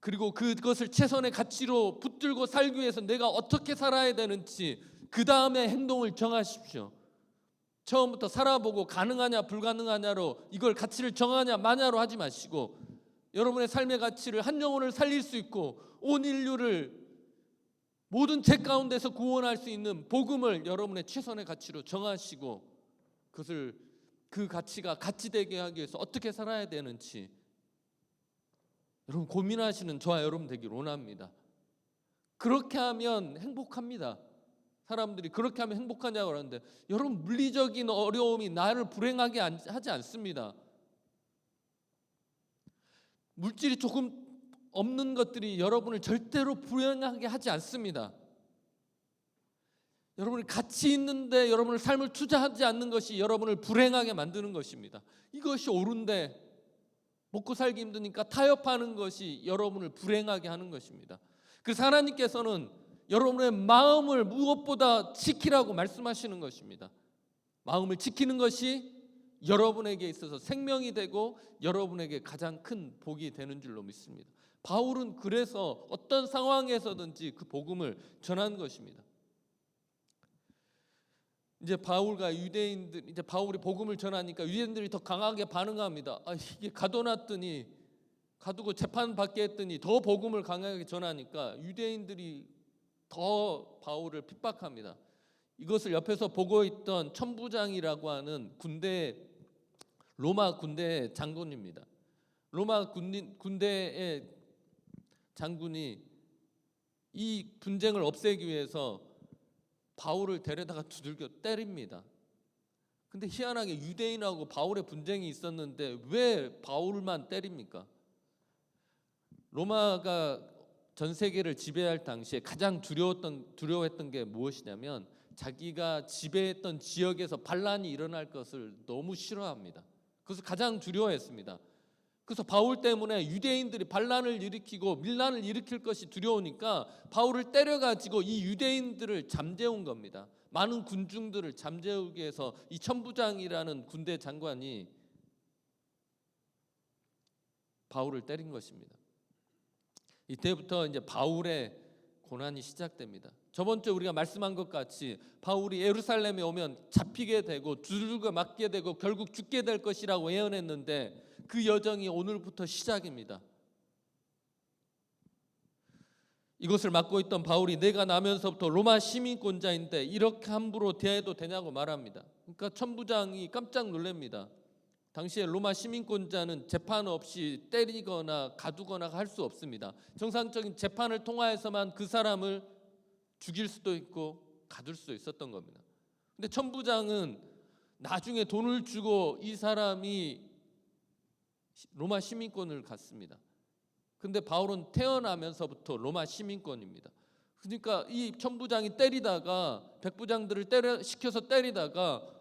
그리고 그것을 최선의 가치로 붙들고 살기 위해서 내가 어떻게 살아야 되는지 그 다음에 행동을 정하십시오. 처음부터 살아보고 가능하냐 불가능하냐로 이걸 가치를 정하냐 마냐로 하지 마시고 여러분의 삶의 가치를 한 영혼을 살릴 수 있고 온 인류를 모든 죄 가운데서 구원할 수 있는 복음을 여러분의 최선의 가치로 정하시고 그것을 그 가치가 가치되게 하기 위해서 어떻게 살아야 되는지 여러분 고민하시는 저와 여러분 되길 원합니다. 그렇게 하면 행복합니다. 사람들이 그렇게 하면 행복하냐고 그러는데 여러분 물리적인 어려움이 나를 불행하게 하지 않습니다. 물질이 조금 없는 것들이 여러분을 절대로 불행하게 하지 않습니다. 여러분이 가치 있는데 여러분의 삶을 투자하지 않는 것이 여러분을 불행하게 만드는 것입니다. 이것이 옳은데 먹고 살기 힘드니까 타협하는 것이 여러분을 불행하게 하는 것입니다. 그래서 하나님께서는 여러분의 마음을 무엇보다 지키라고 말씀하시는 것입니다. 마음을 지키는 것이 여러분에게 있어서 생명이 되고 여러분에게 가장 큰 복이 되는 줄로 믿습니다. 바울은 그래서 어떤 상황에서든지 그 복음을 전한 것입니다. 이제 바울이 복음을 전하니까 유대인들이 더 강하게 반응합니다. 이게 가두고 재판 받게 했더니 더 복음을 강하게 전하니까 유대인들이 더 바울을 핍박합니다. 이것을 옆에서 보고 있던 천부장이라고 하는 로마 군대의 장군입니다. 로마 군대의 장군이 이 분쟁을 없애기 위해서 바울을 데려다가 두들겨 때립니다. 근데 희한하게 유대인하고 바울의 분쟁이 있었는데 왜 바울만 때립니까? 로마가 전 세계를 지배할 당시에 가장 두려워했던 게 무엇이냐면 자기가 지배했던 지역에서 반란이 일어날 것을 너무 싫어합니다. 그래서 가장 두려워했습니다. 그래서 바울 때문에 유대인들이 반란을 일으키고 밀란을 일으킬 것이 두려우니까 바울을 때려가지고 이 유대인들을 잠재운 겁니다. 많은 군중들을 잠재우기 위해서 이 천부장이라는 군대 장관이 바울을 때린 것입니다. 이때부터 이제 바울의 고난이 시작됩니다. 저번 주에 우리가 말씀한 것 같이 바울이 예루살렘에 오면 잡히게 되고 두들겨 맞게 되고 결국 죽게 될 것이라고 예언했는데 그 여정이 오늘부터 시작입니다. 이것을 맡고 있던 바울이 내가 나면서부터 로마 시민권자인데 이렇게 함부로 대해도 되냐고 말합니다. 그러니까 천부장이 깜짝 놀랍니다. 당시에 로마 시민권자는 재판 없이 때리거나 가두거나 할 수 없습니다. 정상적인 재판을 통하여서만 그 사람을 죽일 수도 있고 가둘 수도 있었던 겁니다. 근데 천부장은 나중에 돈을 주고 이 사람이 로마 시민권을 갖습니다. 근데 바울은 태어나면서부터 로마 시민권입니다. 그러니까 이 천부장이 때리다가 백부장들을 시켜서 때리다가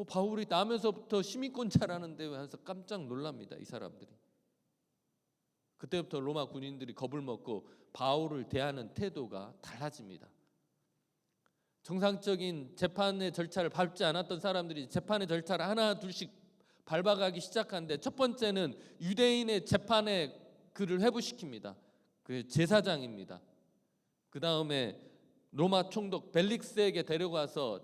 바울이 나면서부터 시민권자라는데 해서 깜짝 놀랍니다. 이 사람들이. 그때부터 로마 군인들이 겁을 먹고 바울을 대하는 태도가 달라집니다. 정상적인 재판의 절차를 밟지 않았던 사람들이 재판의 절차를 하나 둘씩 밟아가기 시작하는데 첫 번째는 유대인의 재판에 그를 회부시킵니다. 그 제사장입니다. 그 다음에 로마 총독 벨릭스에게 데려가서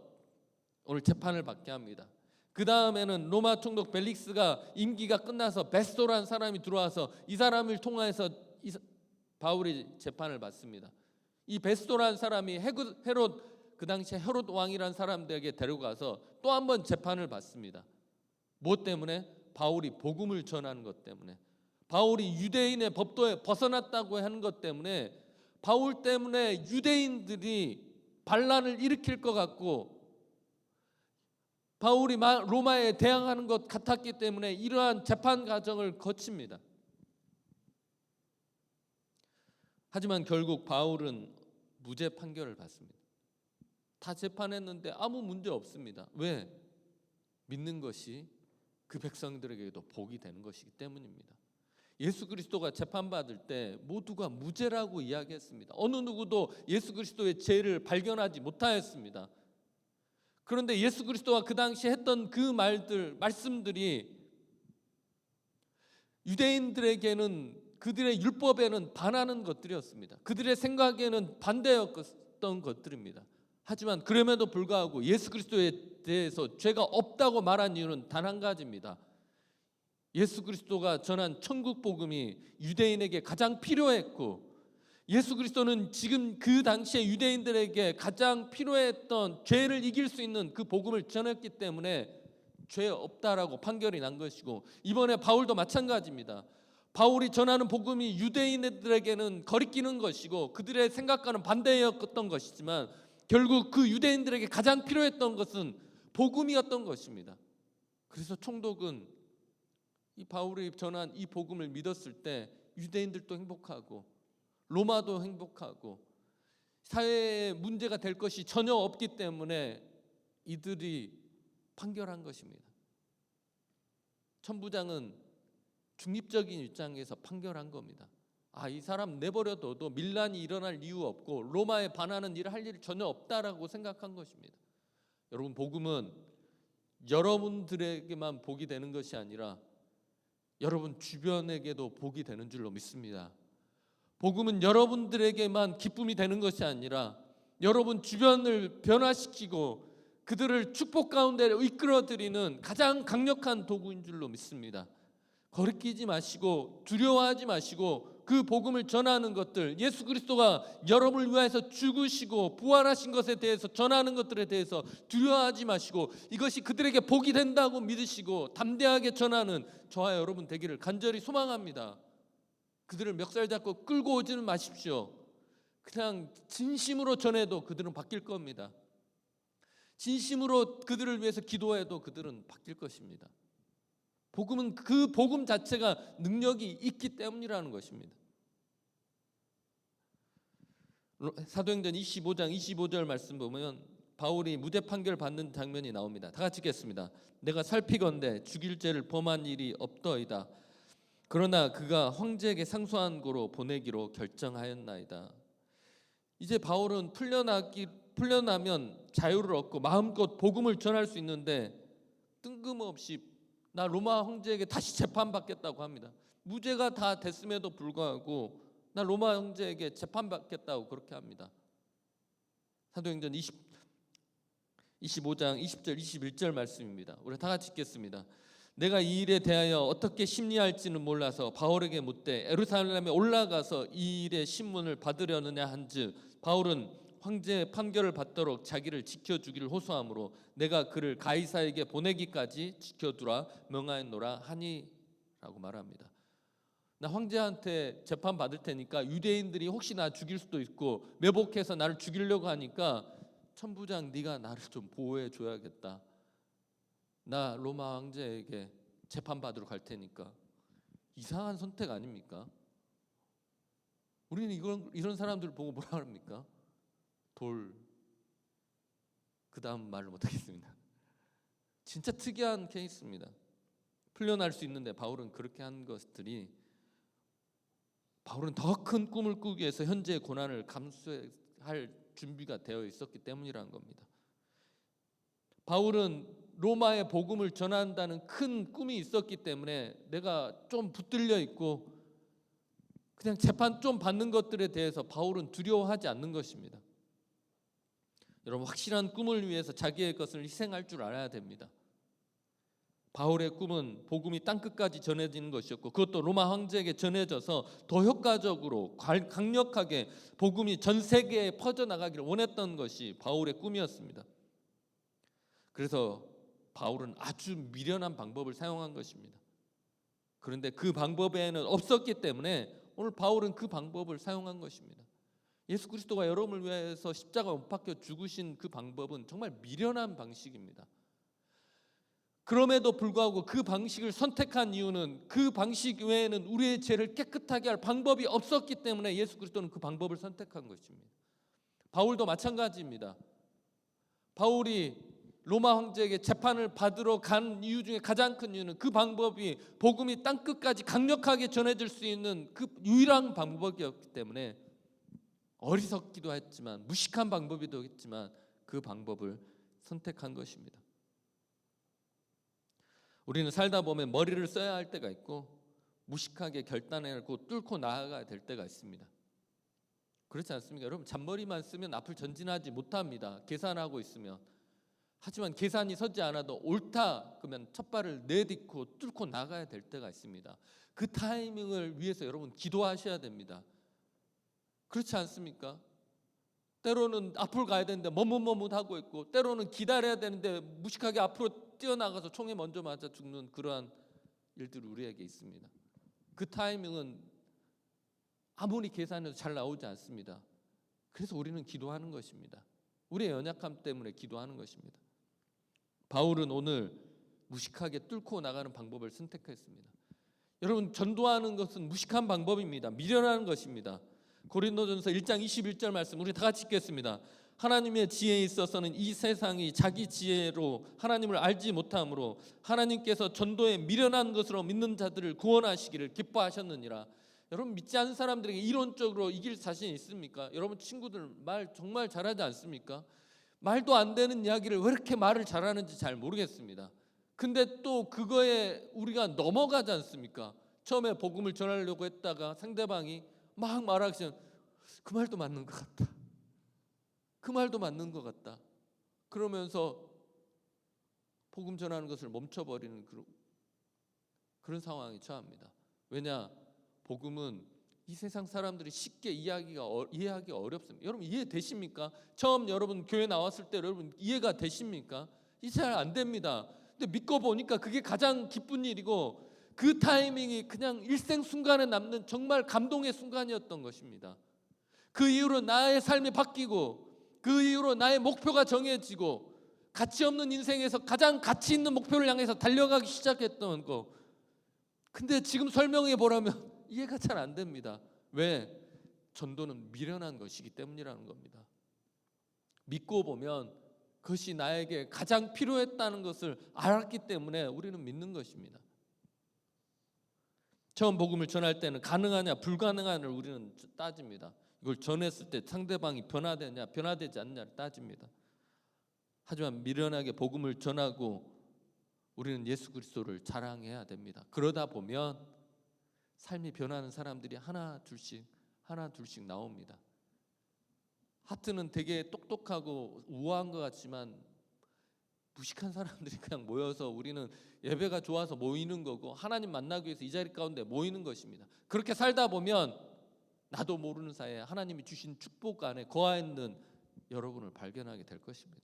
오늘 재판을 받게 합니다. 그 다음에는 로마 총독 벨릭스가 임기가 끝나서 베스도라는 사람이 들어와서 이 사람을 통해서 바울이 재판을 받습니다. 이 베스도라는 사람이 그 당시에 헤롯 왕이라는 사람들에게 데려가서 또 한 번 재판을 받습니다. 무엇 때문에? 바울이 복음을 전하는 것 때문에, 바울이 유대인의 법도에 벗어났다고 하는 것 때문에, 바울 때문에 유대인들이 반란을 일으킬 것 같고 바울이 로마에 대항하는 것 같았기 때문에 이러한 재판 과정을 거칩니다. 하지만 결국 바울은 무죄 판결을 받습니다. 다 재판했는데 아무 문제 없습니다. 왜? 믿는 것이 그 백성들에게도 복이 되는 것이기 때문입니다. 예수 그리스도가 재판받을 때 모두가 무죄라고 이야기했습니다. 어느 누구도 예수 그리스도의 죄를 발견하지 못하였습니다. 그런데 예수 그리스도가 그 당시에 했던 그 말씀들이 유대인들에게는 그들의 율법에는 반하는 것들이었습니다. 그들의 생각에는 반대였던 것들입니다. 하지만 그럼에도 불구하고 예수 그리스도에 대해서 죄가 없다고 말한 이유는 단 한 가지입니다. 예수 그리스도가 전한 천국 복음이 유대인에게 가장 필요했고, 예수 그리스도는 지금 그 당시에 유대인들에게 가장 필요했던 죄를 이길 수 있는 그 복음을 전했기 때문에 죄 없다라고 판결이 난 것이고, 이번에 바울도 마찬가지입니다. 바울이 전하는 복음이 유대인들에게는 거리끼는 것이고 그들의 생각과는 반대였던 것이지만 결국 그 유대인들에게 가장 필요했던 것은 복음이었던 것입니다. 그래서 총독은 이 바울이 전한 이 복음을 믿었을 때 유대인들도 행복하고 로마도 행복하고 사회에 문제가 될 것이 전혀 없기 때문에 이들이 판결한 것입니다. 천부장은 중립적인 입장에서 판결한 겁니다. 이 사람 내버려둬도 밀란이 일어날 이유 없고 로마에 반하는 일을 할 일이 전혀 없다라고 생각한 것입니다. 여러분, 복음은 여러분들에게만 복이 되는 것이 아니라 여러분 주변에게도 복이 되는 줄로 믿습니다. 복음은 여러분들에게만 기쁨이 되는 것이 아니라 여러분 주변을 변화시키고 그들을 축복 가운데 이끌어들이는 가장 강력한 도구인 줄로 믿습니다. 거리끼지 마시고 두려워하지 마시고 그 복음을 전하는 것들, 예수 그리스도가 여러분을 위해서 죽으시고 부활하신 것에 대해서 전하는 것들에 대해서 두려워하지 마시고 이것이 그들에게 복이 된다고 믿으시고 담대하게 전하는 저와 여러분 되기를 간절히 소망합니다. 그들을 멱살 잡고 끌고 오지는 마십시오. 그냥 진심으로 전해도 그들은 바뀔 겁니다. 진심으로 그들을 위해서 기도해도 그들은 바뀔 것입니다. 복음은 그 복음 자체가 능력이 있기 때문이라는 것입니다. 사도행전 25장 25절 말씀 보면 바울이 무죄 판결 받는 장면이 나옵니다. 다 같이 읽겠습니다. 내가 살피건대 죽일 죄를 범한 일이 없더이다. 그러나 그가 황제에게 상소한 고로 보내기로 결정하였나이다. 이제 바울은 풀려나면 자유를 얻고 마음껏 복음을 전할 수 있는데 뜬금없이 나 로마 황제에게 다시 재판받겠다고 합니다. 무죄가 다 됐음에도 불구하고 나 로마 황제에게 재판받겠다고 그렇게 합니다. 사도행전 25장 20절 21절 말씀입니다. 우리 다 같이 읽겠습니다. 내가 이 일에 대하여 어떻게 심리할지는 몰라서 바울에게 묻되 예루살렘에 올라가서 이 일의 신문을 받으려느냐 한즉 바울은 황제의 판결을 받도록 자기를 지켜주기를 호소하므로 내가 그를 가이사에게 보내기까지 지켜두라 명하였노라 하니라고 말합니다. 나 황제한테 재판 받을 테니까 유대인들이 혹시 나 죽일 수도 있고 매복해서 나를 죽이려고 하니까 천부장 네가 나를 좀 보호해 줘야겠다. 나 로마 황제에게 재판 받으러 갈 테니까. 이상한 선택 아닙니까? 우리는 이런 사람들 보고 뭐라 합니까? 돌. 그 다음 말을 못하겠습니다. 진짜 특이한 케이스입니다. 풀려날 수 있는데 바울은 그렇게 한 것들이 바울은 더 큰 꿈을 꾸기 위해서 현재의 고난을 감수할 준비가 되어 있었기 때문이라는 겁니다. 바울은 로마의 복음을 전한다는 큰 꿈이 있었기 때문에 내가 좀 붙들려 있고 그냥 재판 좀 받는 것들에 대해서 바울은 두려워하지 않는 것입니다. 여러분, 확실한 꿈을 위해서 자기의 것을 희생할 줄 알아야 됩니다. 바울의 꿈은 복음이 땅끝까지 전해지는 것이었고 그것도 로마 황제에게 전해져서 더 효과적으로 강력하게 복음이 전 세계에 퍼져나가기를 원했던 것이 바울의 꿈이었습니다. 그래서 바울은 아주 미련한 방법을 사용한 것입니다. 그런데 그 방법에는 없었기 때문에 오늘 바울은 그 방법을 사용한 것입니다. 예수 그리스도가 여러분을 위해서 십자가에 못 박혀 죽으신 그 방법은 정말 미련한 방식입니다. 그럼에도 불구하고 그 방식을 선택한 이유는 그 방식 외에는 우리의 죄를 깨끗하게 할 방법이 없었기 때문에 예수 그리스도는 그 방법을 선택한 것입니다. 바울도 마찬가지입니다. 바울이 로마 황제에게 재판을 받으러 간 이유 중에 가장 큰 이유는 그 방법이 복음이 땅끝까지 강력하게 전해질 수 있는 그 유일한 방법이었기 때문에 어리석기도 했지만 무식한 방법이기도 했지만 그 방법을 선택한 것입니다. 우리는 살다 보면 머리를 써야 할 때가 있고 무식하게 결단하고 뚫고 나아가야 될 때가 있습니다. 그렇지 않습니까? 여러분 잔머리만 쓰면 앞을 전진하지 못합니다. 계산하고 있으면. 하지만 계산이 서지 않아도 옳다 그러면 첫 발을 내딛고 뚫고 나가야 될 때가 있습니다. 그 타이밍을 위해서 여러분 기도하셔야 됩니다. 그렇지 않습니까? 때로는 앞으로 가야 되는데 머뭇머뭇하고 있고, 때로는 기다려야 되는데 무식하게 앞으로 뛰어나가서 총에 먼저 맞아 죽는 그러한 일들이 우리에게 있습니다. 그 타이밍은 아무리 계산해도 잘 나오지 않습니다. 그래서 우리는 기도하는 것입니다. 우리의 연약함 때문에 기도하는 것입니다. 바울은 오늘 무식하게 뚫고 나가는 방법을 선택했습니다. 여러분, 전도하는 것은 무식한 방법입니다. 미련한 것입니다. 고린도전서 1장 21절 말씀 우리 다 같이 읽겠습니다. 하나님의 지혜에 있어서는 이 세상이 자기 지혜로 하나님을 알지 못하므로 하나님께서 전도에 미련한 것으로 믿는 자들을 구원하시기를 기뻐하셨느니라. 여러분, 믿지 않는 사람들에게 이론적으로 이길 자신 있습니까? 여러분 친구들 말 정말 잘하지 않습니까? 말도 안 되는 이야기를 왜 이렇게 말을 잘하는지 잘 모르겠습니다. 근데 또 그거에 우리가 넘어가지 않습니까? 처음에 복음을 전하려고 했다가 상대방이 막 말하기 시작하면 그 말도 맞는 것 같다. 그 말도 맞는 것 같다. 그러면서 복음 전하는 것을 멈춰버리는 그런 상황에 처합니다. 왜냐? 복음은 이 세상 사람들이 쉽게 이해하기 어렵습니다. 여러분 이해되십니까? 처음 여러분 교회 나왔을 때 여러분 이해가 되십니까? 이제 잘 안 됩니다. 근데 믿고 보니까 그게 가장 기쁜 일이고, 그 타이밍이 그냥 일생 순간에 남는 정말 감동의 순간이었던 것입니다. 그 이후로 나의 삶이 바뀌고, 그 이후로 나의 목표가 정해지고, 가치 없는 인생에서 가장 가치 있는 목표를 향해서 달려가기 시작했던 거. 근데 지금 설명해 보라면 이해가 잘 안 됩니다. 왜? 전도는 미련한 것이기 때문이라는 겁니다. 믿고 보면 그것이 나에게 가장 필요했다는 것을 알았기 때문에 우리는 믿는 것입니다. 처음 복음을 전할 때는 가능하냐 불가능하냐를 우리는 따집니다. 이걸 전했을 때 상대방이 변화되냐 변화되지 않느냐를 따집니다. 하지만 미련하게 복음을 전하고 우리는 예수 그리스도를 자랑해야 됩니다. 그러다 보면 삶이 변하는 사람들이 하나 둘씩 나옵니다. 하트는 되게 똑똑하고 우아한 것 같지만 무식한 사람들이 그냥 모여서 우리는 예배가 좋아서 모이는 거고, 하나님 만나기 위해서 이 자리 가운데 모이는 것입니다. 그렇게 살다 보면 나도 모르는 사이에 하나님이 주신 축복 안에 거하있는 여러분을 발견하게 될 것입니다.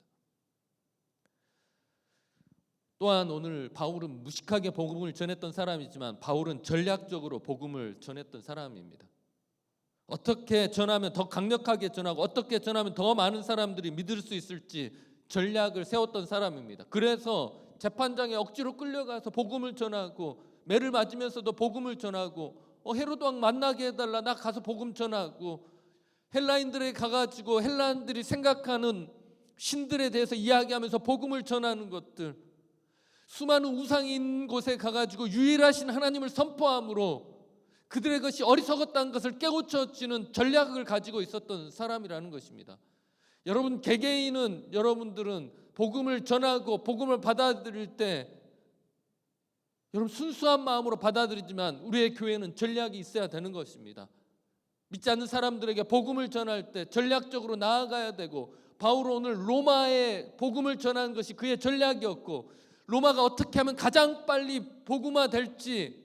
또한 오늘 바울은 무식하게 복음을 전했던 사람이지만 바울은 전략적으로 복음을 전했던 사람입니다. 어떻게 전하면 더 강력하게 전하고 어떻게 전하면 더 많은 사람들이 믿을 수 있을지 전략을 세웠던 사람입니다. 그래서 재판장에 억지로 끌려가서 복음을 전하고, 매를 맞으면서도 복음을 전하고, 헤로도 왕 만나게 해달라, 나 가서 복음 전하고, 헬라인들에게 가가지고 헬라인들이 생각하는 신들에 대해서 이야기하면서 복음을 전하는 것들, 수많은 우상이 있는 곳에 가가지고 유일하신 하나님을 선포함으로 그들의 것이 어리석었다는 것을 깨우쳐주는 전략을 가지고 있었던 사람이라는 것입니다. 여러분 개개인은, 여러분들은 복음을 전하고 복음을 받아들일 때 여러분 순수한 마음으로 받아들이지만 우리의 교회는 전략이 있어야 되는 것입니다. 믿지 않는 사람들에게 복음을 전할 때 전략적으로 나아가야 되고, 바울은 오늘 로마에 복음을 전하는 것이 그의 전략이었고, 로마가 어떻게 하면 가장 빨리 복음화 될지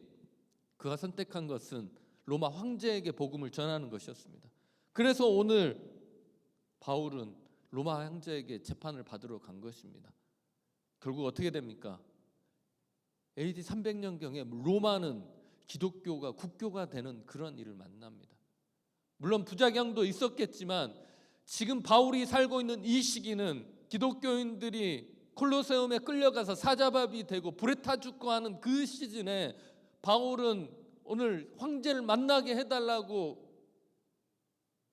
그가 선택한 것은 로마 황제에게 복음을 전하는 것이었습니다. 그래서 오늘 바울은 로마 황제에게 재판을 받으러 간 것입니다. 결국 어떻게 됩니까? AD 300년경에 로마는 기독교가 국교가 되는 그런 일을 만납니다. 물론 부작용도 있었겠지만 지금 바울이 살고 있는 이 시기는 기독교인들이 콜로세움에 끌려가서 사자밥이 되고 불에 타 죽고 하는 그 시즌에 바울은 오늘 황제를 만나게 해달라고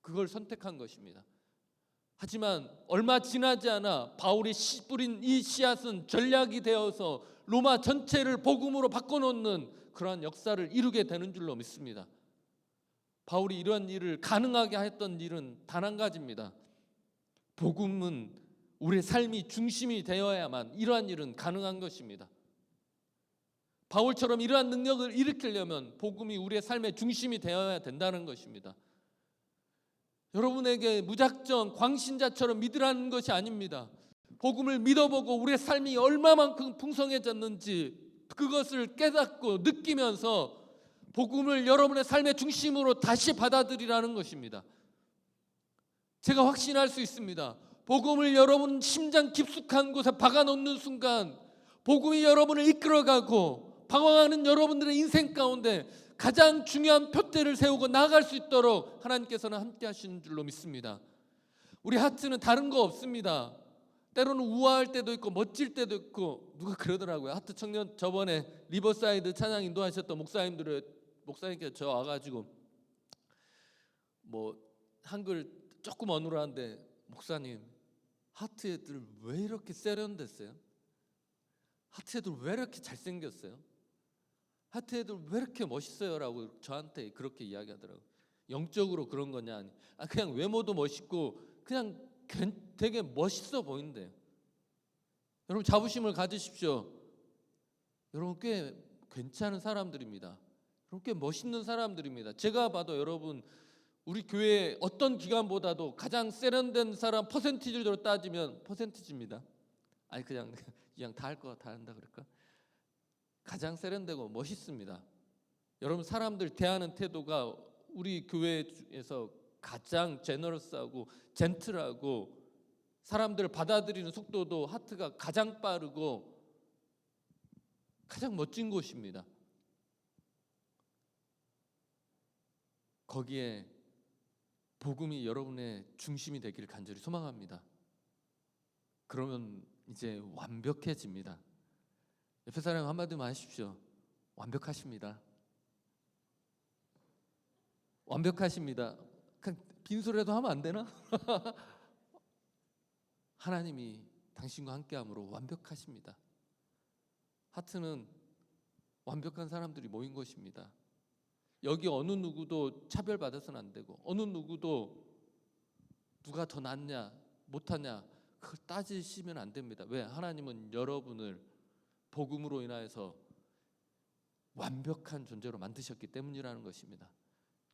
그걸 선택한 것입니다. 하지만 얼마 지나지 않아 바울이 뿌린 이 씨앗은 전략이 되어서 로마 전체를 복음으로 바꿔놓는 그러한 역사를 이루게 되는 줄로 믿습니다. 바울이 이러한 일을 가능하게 했던 일은 단 한 가지입니다. 복음은 우리의 삶이 중심이 되어야만 이러한 일은 가능한 것입니다. 바울처럼 이러한 능력을 일으키려면 복음이 우리의 삶의 중심이 되어야 된다는 것입니다. 여러분에게 무작정 광신자처럼 믿으라는 것이 아닙니다. 복음을 믿어보고 우리의 삶이 얼마만큼 풍성해졌는지 그것을 깨닫고 느끼면서 복음을 여러분의 삶의 중심으로 다시 받아들이라는 것입니다. 제가 확신할 수 있습니다. 복음을 여러분 심장 깊숙한 곳에 박아놓는 순간 복음이 여러분을 이끌어가고 방황하는 여러분들의 인생 가운데 가장 중요한 표대를 세우고 나아갈 수 있도록 하나님께서는 함께 하시는 줄로 믿습니다. 우리 하트는 다른 거 없습니다. 때로는 우아할 때도 있고 멋질 때도 있고, 누가 그러더라고요. 하트 청년 저번에 리버사이드 찬양 인도하셨던 목사님께서 저 와가지고 뭐 한글 조금 어눌한데, 목사님 하트 애들 왜 이렇게 세련됐어요? 하트 애들 왜 이렇게 잘생겼어요? 하트 애들 왜 이렇게 멋있어요? 라고 저한테 그렇게 이야기하더라고요. 영적으로 그런 거냐? 아니, 그냥 외모도 멋있고 그냥 되게 멋있어 보인대요. 여러분 자부심을 가지십시오. 여러분 꽤 괜찮은 사람들입니다. 여러분 꽤 멋있는 사람들입니다. 제가 봐도 여러분 우리 교회 어떤 기관보다도 가장 세련된 사람 퍼센티지로 따지면 퍼센티지입니다. 아니 그냥 다 할 거 다 한다 그럴까? 가장 세련되고 멋있습니다. 여러분 사람들 대하는 태도가 우리 교회에서 가장 제너러스하고 젠틀하고 사람들을 받아들이는 속도도 하트가 가장 빠르고 가장 멋진 곳입니다. 거기에 복음이 여러분의 중심이 되기를 간절히 소망합니다. 그러면 이제 완벽해집니다. 옆에 사람 한마디만 하십시오. 완벽하십니다. 완벽하십니다. 그냥 빈소리라도 하면 안 되나? 하나님이 당신과 함께함으로 완벽하십니다. 하트는 완벽한 사람들이 모인 것입니다. 여기 어느 누구도 차별받아서는 안 되고, 어느 누구도 누가 더 낫냐 못하냐 그걸 따지시면 안 됩니다. 왜? 하나님은 여러분을 복음으로 인하여서 완벽한 존재로 만드셨기 때문이라는 것입니다.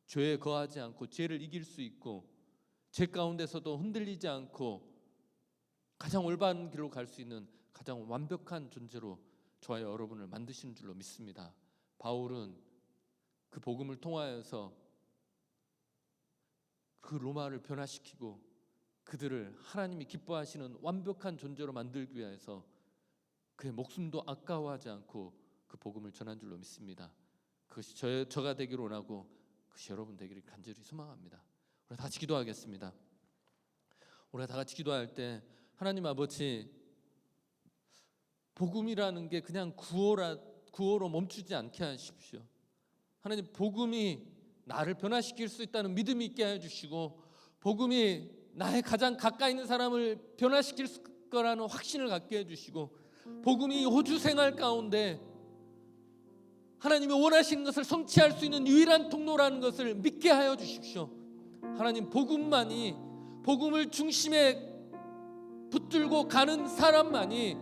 죄에 거하지 않고 죄를 이길 수 있고 죄 가운데서도 흔들리지 않고 가장 올바른 길로 갈 수 있는 가장 완벽한 존재로 저와 여러분을 만드시는 줄로 믿습니다. 바울은 그 복음을 통하여서 그 로마를 변화시키고 그들을 하나님이 기뻐하시는 완벽한 존재로 만들기 위해서 그의 목숨도 아까워하지 않고 그 복음을 전한 줄로 믿습니다. 그것이 저가 되기를 원하고 그것이 여러분 되기를 간절히 소망합니다. 우리 다 같이 기도하겠습니다. 우리가 다 같이 기도할 때 하나님 아버지, 복음이라는 게 그냥 구호로 멈추지 않게 하십시오. 하나님, 복음이 나를 변화시킬 수 있다는 믿음이 있게 해주시고, 복음이 나의 가장 가까이 있는 사람을 변화시킬 거라는 확신을 갖게 해주시고, 복음이 호주 생활 가운데 하나님이 원하시는 것을 성취할 수 있는 유일한 통로라는 것을 믿게 하여 주십시오. 하나님, 복음만이, 복음을 중심에 붙들고 가는 사람만이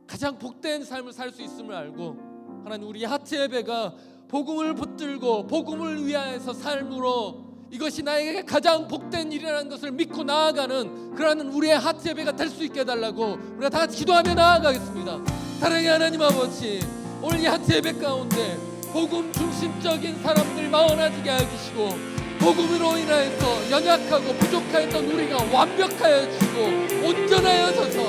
가장 복된 삶을 살 수 있음을 알고, 하나님, 우리 하트 예배가 복음을 붙들고 복음을 위하여서 삶으로 이것이 나에게 가장 복된 일이라는 것을 믿고 나아가는 그러한 우리의 하트 예배가 될 수 있게 해달라고 우리가 다 같이 기도하며 나아가겠습니다. 사랑의 하나님 아버지, 오늘 이 하트 예배 가운데 복음 중심적인 사람들 마흔하게 해주시고, 복음으로 인하여서 연약하고 부족하였던 우리가 완벽하여 주시고 온전하여져서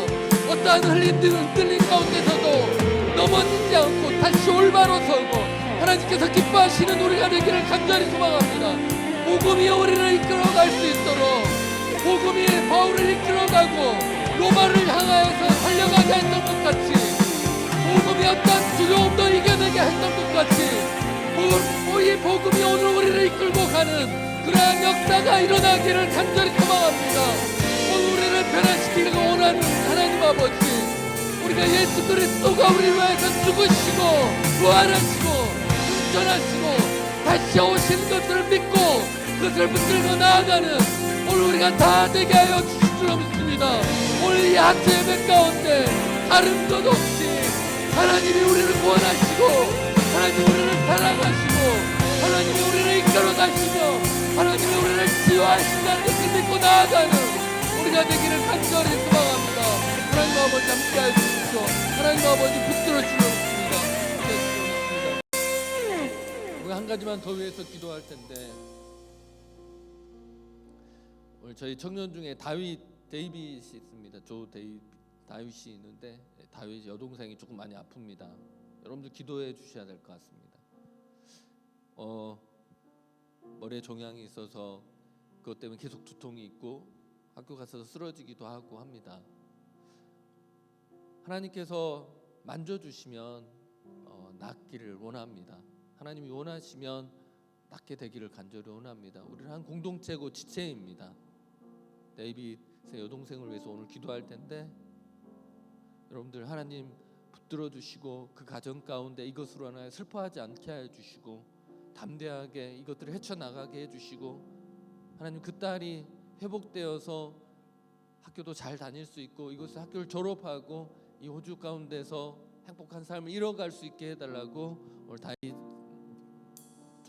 어떠한 흔들림 가운데서도 넘어지지 않고 다시 올바로 서고 하나님께서 기뻐하시는 우리가 되기를 간절히 소망합니다. 복음이 우리를 이끌어갈 수 있도록, 복음이 바울을 이끌어가고 로마를 향하여서 달려가게 했던 것 같이, 복음이 어떤 두려움도 이겨내게 했던 것 같이, 이 복음이 오늘 우리를 이끌고 가는 그러한 역사가 일어나기를 간절히 소망합니다. 오늘 우리를 변화시키기를 원하는 하나님 아버지, 우리가 예수 그리스도가 우리를 위해서 죽으시고 부활하시고 승천하시고 다시 오시는 것을 믿고 그것을 붙들고 나아가는 오늘 우리가 다 되게 하여 주실 줄 믿습니다. 오늘 이 하트 예배 가운데 다른 것 없이 하나님이 우리를 구원하시고 하나님이 우리를 사랑하시고 하나님이 우리를 이끌어 가시며 하나님이 우리를 치유하신다는 것을 믿고 나아가는 우리가 되기를 간절히 소망합니다. 하나님 아버지 함께해 주십시오. 하나님 아버지 붙들어 주셨습니다. 우리 한 가지만 더 위해서 기도할 텐데, 오늘 저희 청년 중에 데이빗이 있습니다. 다윗이 있는데 다윗 여동생이 조금 많이 아픕니다. 여러분들 기도해 주셔야 될 것 같습니다. 머리에 종양이 있어서 그것 때문에 계속 두통이 있고 학교 가서 쓰러지기도 하고 합니다. 하나님께서 만져주시면 낫기를 원합니다. 하나님이 원하시면 낫게 되기를 간절히 원합니다. 우리는 한 공동체고 지체입니다. 데이빗의 여동생을 위해서 오늘 기도할 텐데, 여러분들 하나님 붙들어 주시고 그 가정 가운데 이것으로 하나 슬퍼하지 않게 해 주시고 담대하게 이것들을 헤쳐나가게 해주시고, 하나님 그 딸이 회복되어서 학교도 잘 다닐 수 있고 이곳에서 학교를 졸업하고 이 호주 가운데서 행복한 삶을 이뤄갈 수 있게 해달라고 오늘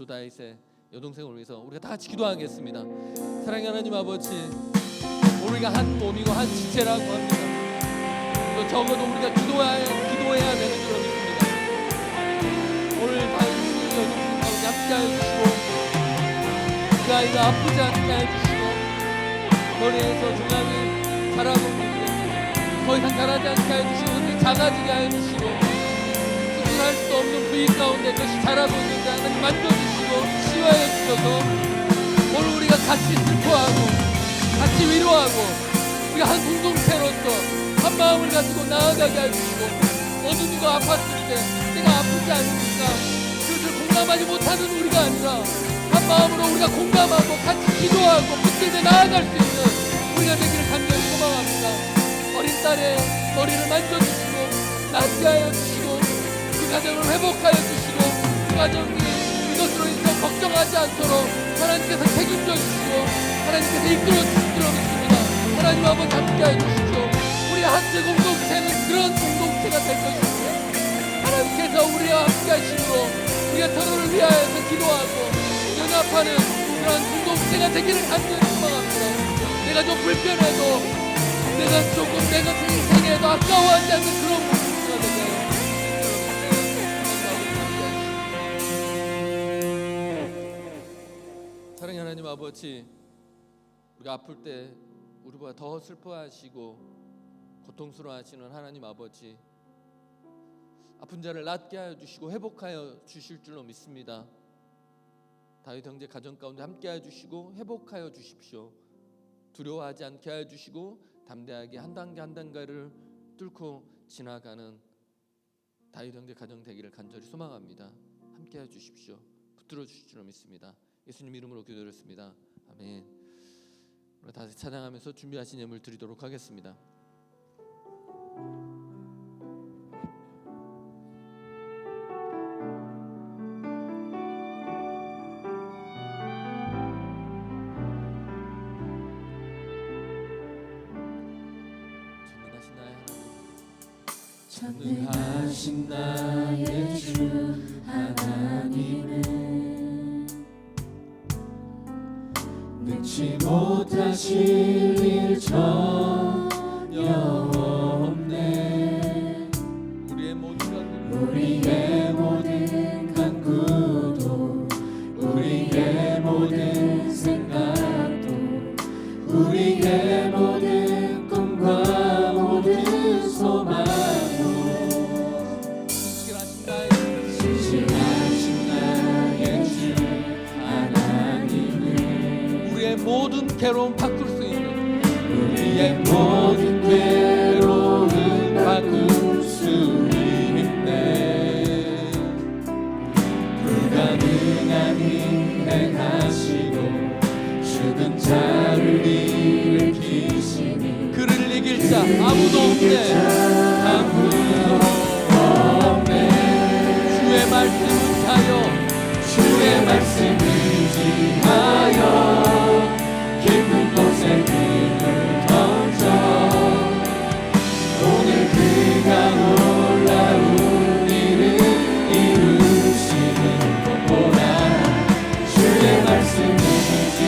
다윗의 여동생을 위해서 우리가 다 같이 기도하겠습니다. 사랑의 하나님 아버지, 우리가 한 몸이고 한 지체라고 합니다. 또 적어도 우리가 기도해야 되는 줄 믿습니다. 오늘 다윗의 여동생 함께 해주시고 그 아이가 아프지 않게 해주시고 거리에서 종양이 자라고 있는데 더 이상 자라지 않게 해주시고 작아지게 해주시고 수술할 수 없는 부위 가운데 그것이 자라고 있는데 하나님 만져주시고 치유해 주셔서 오늘 우리가 같이 슬퍼하고 같이 위로하고 우리가 한 공동체로서 한 마음을 가지고 나아가게 해주시고, 어느 누가 아팠을 때 내가 아프지 않으니까 공감하지 못하는 우리가 아니라 한 마음으로 우리가 공감하고 같이 기도하고 붙들며 나아갈 수 있는 우리가 되기를 간절히 소망합니다. 어린 딸의 머리를 만져주시고 낫게 하여 주시고 그 가정을 회복하여 주시고 그 가정이 이것으로 인해서 걱정하지 않도록 하나님께서 책임져 주시고 하나님께서 이끌어 주실 줄 믿습니다. 하나님 아버지 함께하여 주십시오. 우리 한째 공동체는 그런 공동체가 될 것입니다. 하나님께서 우리와 함께하심으로 우리가 서로를 위하여서 기도하고 연합하는 그런 공동체가 되기를 간절히 소망합니다. 내가 좀 불편해도 내가 인생에도 아까워하지 않는 그런 공동체가 되게 사랑의 하나님 아버지, 우리가 아플 때 우리보다 더 슬퍼하시고 고통스러워하시는 하나님 아버지, 아픈 자를 낫게 하여 주시고 회복하여 주실 줄로 믿습니다. 다윗 형제 가정 가운데 함께 하여 주시고 회복하여 주십시오. 두려워하지 않게 하여 주시고 담대하게 한 단계 한 단계를 뚫고 지나가는 다윗 형제 가정 되기를 간절히 소망합니다. 함께 하여 주십시오. 붙들어 주실 줄로 믿습니다. 예수님 이름으로 기도드렸습니다. 아멘. 우리 다시 찬양하면서 준비하신 예물 드리도록 하겠습니다. 전능하신 나의 주 하나님은 능치 못하실 일 전혀 없네. 우리의 모든 간구도 우리의 모든 생각도 우리의 모든 꿈과 모든 소망 모든 괴로움 바꿀 수 있는 우리의 모든 괴로움 바꿀 수 있네. 불가능한 일 행하시고 죽은 자를 일으키시니 그를 이길 자 아무도 없네. 주의 말씀 의지하여 주의 말씀 의지하여 깊은 곳에 힘을 던져 오늘 그가 놀라운 일을 이루시는 것 보라. 주의 말씀 의지하여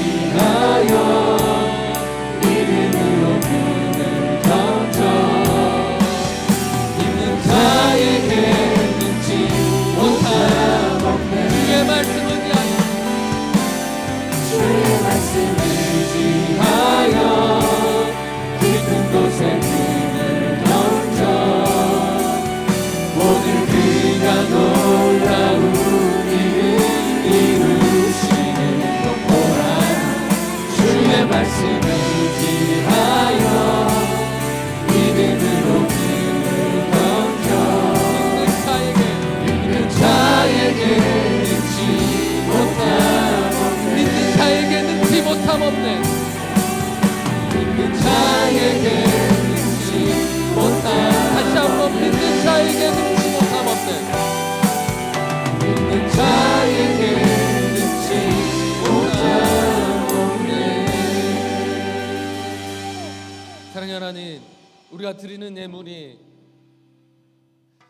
하나님, 우리가 드리는 예물이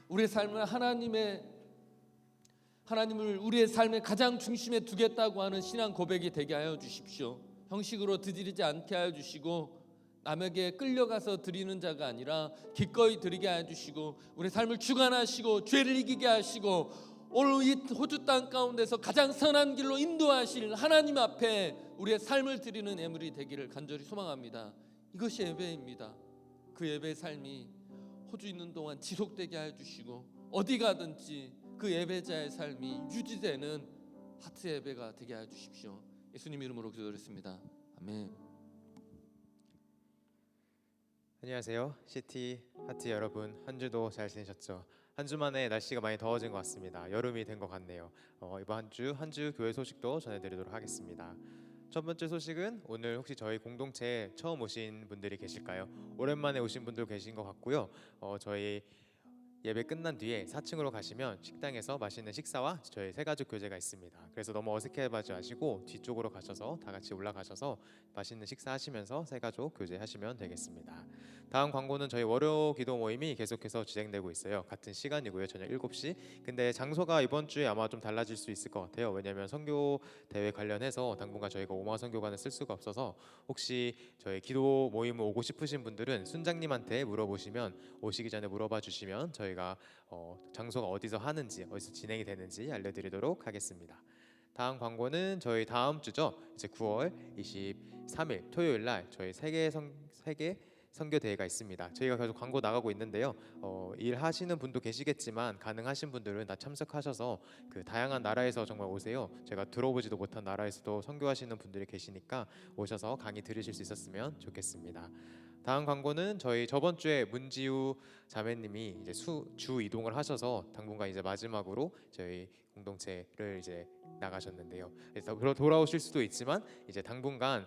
우리의 삶을 하나님을 우리의 삶의 가장 중심에 두겠다고 하는 신앙 고백이 되게 하여 주십시오. 형식으로 드리지 않게 하여 주시고 남에게 끌려가서 드리는 자가 아니라 기꺼이 드리게 하여 주시고 우리의 삶을 주관하시고 죄를 이기게 하시고 오늘 이 호주 땅 가운데서 가장 선한 길로 인도하실 하나님 앞에 우리의 삶을 드리는 예물이 되기를 간절히 소망합니다. 이것이 예배입니다. 그 예배의 삶이 호주 있는 동안 지속되게 하여 주시고 어디 가든지 그 예배자의 삶이 유지되는 하트 예배가 되게 하여 주십시오. 예수님 이름으로 기도드렸습니다. 아멘. 안녕하세요. 시티 하트 여러분, 한 주도 잘 지내셨죠? 한 주 만에 날씨가 많이 더워진 것 같습니다. 여름이 된 것 같네요. 이번 한 주 교회 소식도 전해드리도록 하겠습니다. 첫 번째 소식은 오늘 혹시 저희 공동체에 처음 오신 분들이 계실까요? 오랜만에 오신 분들 계신 것 같고요. 저희 예배 끝난 뒤에 4층으로 가시면 식당에서 맛있는 식사와 저희 새가족 교제가 있습니다. 그래서 너무 어색해하지 마시고 뒤쪽으로 가셔서 다 같이 올라가셔서 맛있는 식사하시면서 새가족 교제하시면 되겠습니다. 다음 광고는 저희 월요 기도 모임이 계속해서 진행되고 있어요. 같은 시간이고요. 저녁 7시. 근데 장소가 이번 주에 아마 좀 달라질 수 있을 것 같아요. 왜냐하면 선교 대회 관련해서 당분간 저희가 오마 선교관을 쓸 수가 없어서 혹시 저희 기도 모임을 오고 싶으신 분들은 순장님한테 물어보시면 오시기 전에 물어봐 주시면 저희가 장소가 어디서 하는지 어디서 진행이 되는지 알려드리도록 하겠습니다. 다음 광고는 저희 다음 주죠. 이제 9월 23일 토요일 날 저희 세계 선교 대회가 있습니다. 저희가 계속 광고 나가고 있는데요. 일하시는 분도 계시겠지만 가능하신 분들은 다 참석하셔서 그 다양한 나라에서 정말 오세요. 제가 들어보지도 못한 나라에서도 선교하시는 분들이 계시니까 오셔서 강의 들으실 수 있었으면 좋겠습니다. 다음 광고는 저희 저번 주에 문지우 자매님이 이제 주 이동을 하셔서 당분간 이제 마지막으로 저희 공동체를 이제 나가셨는데요. 그래서 돌아오실 수도 있지만 이제 당분간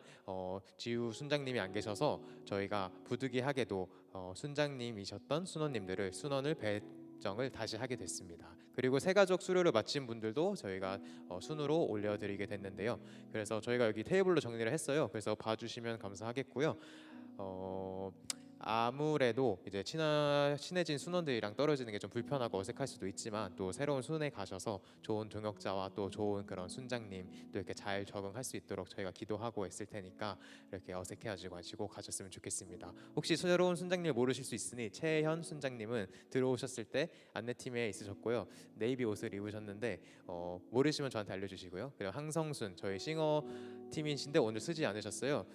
지우 순장님이 안 계셔서 저희가 부득이하게도 순장님이셨던 순원님들을 순원을 배정을 다시 하게 됐습니다. 그리고 새가족 수료를 마친 분들도 저희가 순으로 올려드리게 됐는데요. 그래서 저희가 여기 테이블로 정리를 했어요. 그래서 봐주시면 감사하겠고요. 아무래도 이제 친해진 순원들이랑 떨어지는 게 좀 불편하고 어색할 수도 있지만 또 새로운 순에 가셔서 좋은 동역자와 또 좋은 그런 순장님 또 이렇게 잘 적응할 수 있도록 저희가 기도하고 있을 테니까 이렇게 어색해하지 마시고 가셨으면 좋겠습니다. 혹시 새로운 순장님 모르실 수 있으니 최현 순장님은 들어오셨을 때 안내팀에 있으셨고요. 네이비 옷을 입으셨는데 모르시면 저한테 알려주시고요. 그리고 항성순 저희 싱어 팀이신데 오늘 쓰지 않으셨어요.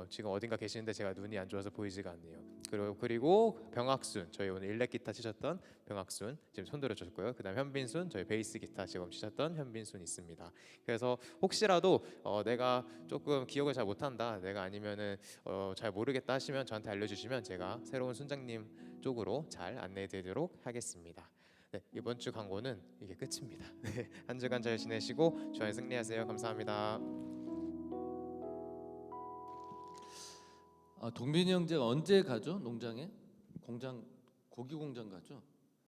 지금 어딘가 계시는데 제가 눈이 안 좋아서 보이지가 않네요. 그리고 병학순 저희 오늘 일렉 기타 치셨던 병학순 지금 손 들어주셨고요. 그다음 현빈순 저희 베이스 기타 지금 치셨던 현빈순 있습니다. 그래서 혹시라도 내가 조금 기억을 잘 못한다, 내가 아니면은 잘 모르겠다 하시면 저한테 알려주시면 제가 새로운 순장님 쪽으로 잘 안내해드리도록 하겠습니다. 네, 이번 주 광고는 이게 끝입니다. 네, 한 주간 잘 지내시고 주말 승리하세요. 감사합니다. 동빈이 형제가 언제 가죠? 농장에? 고기 공장 가죠?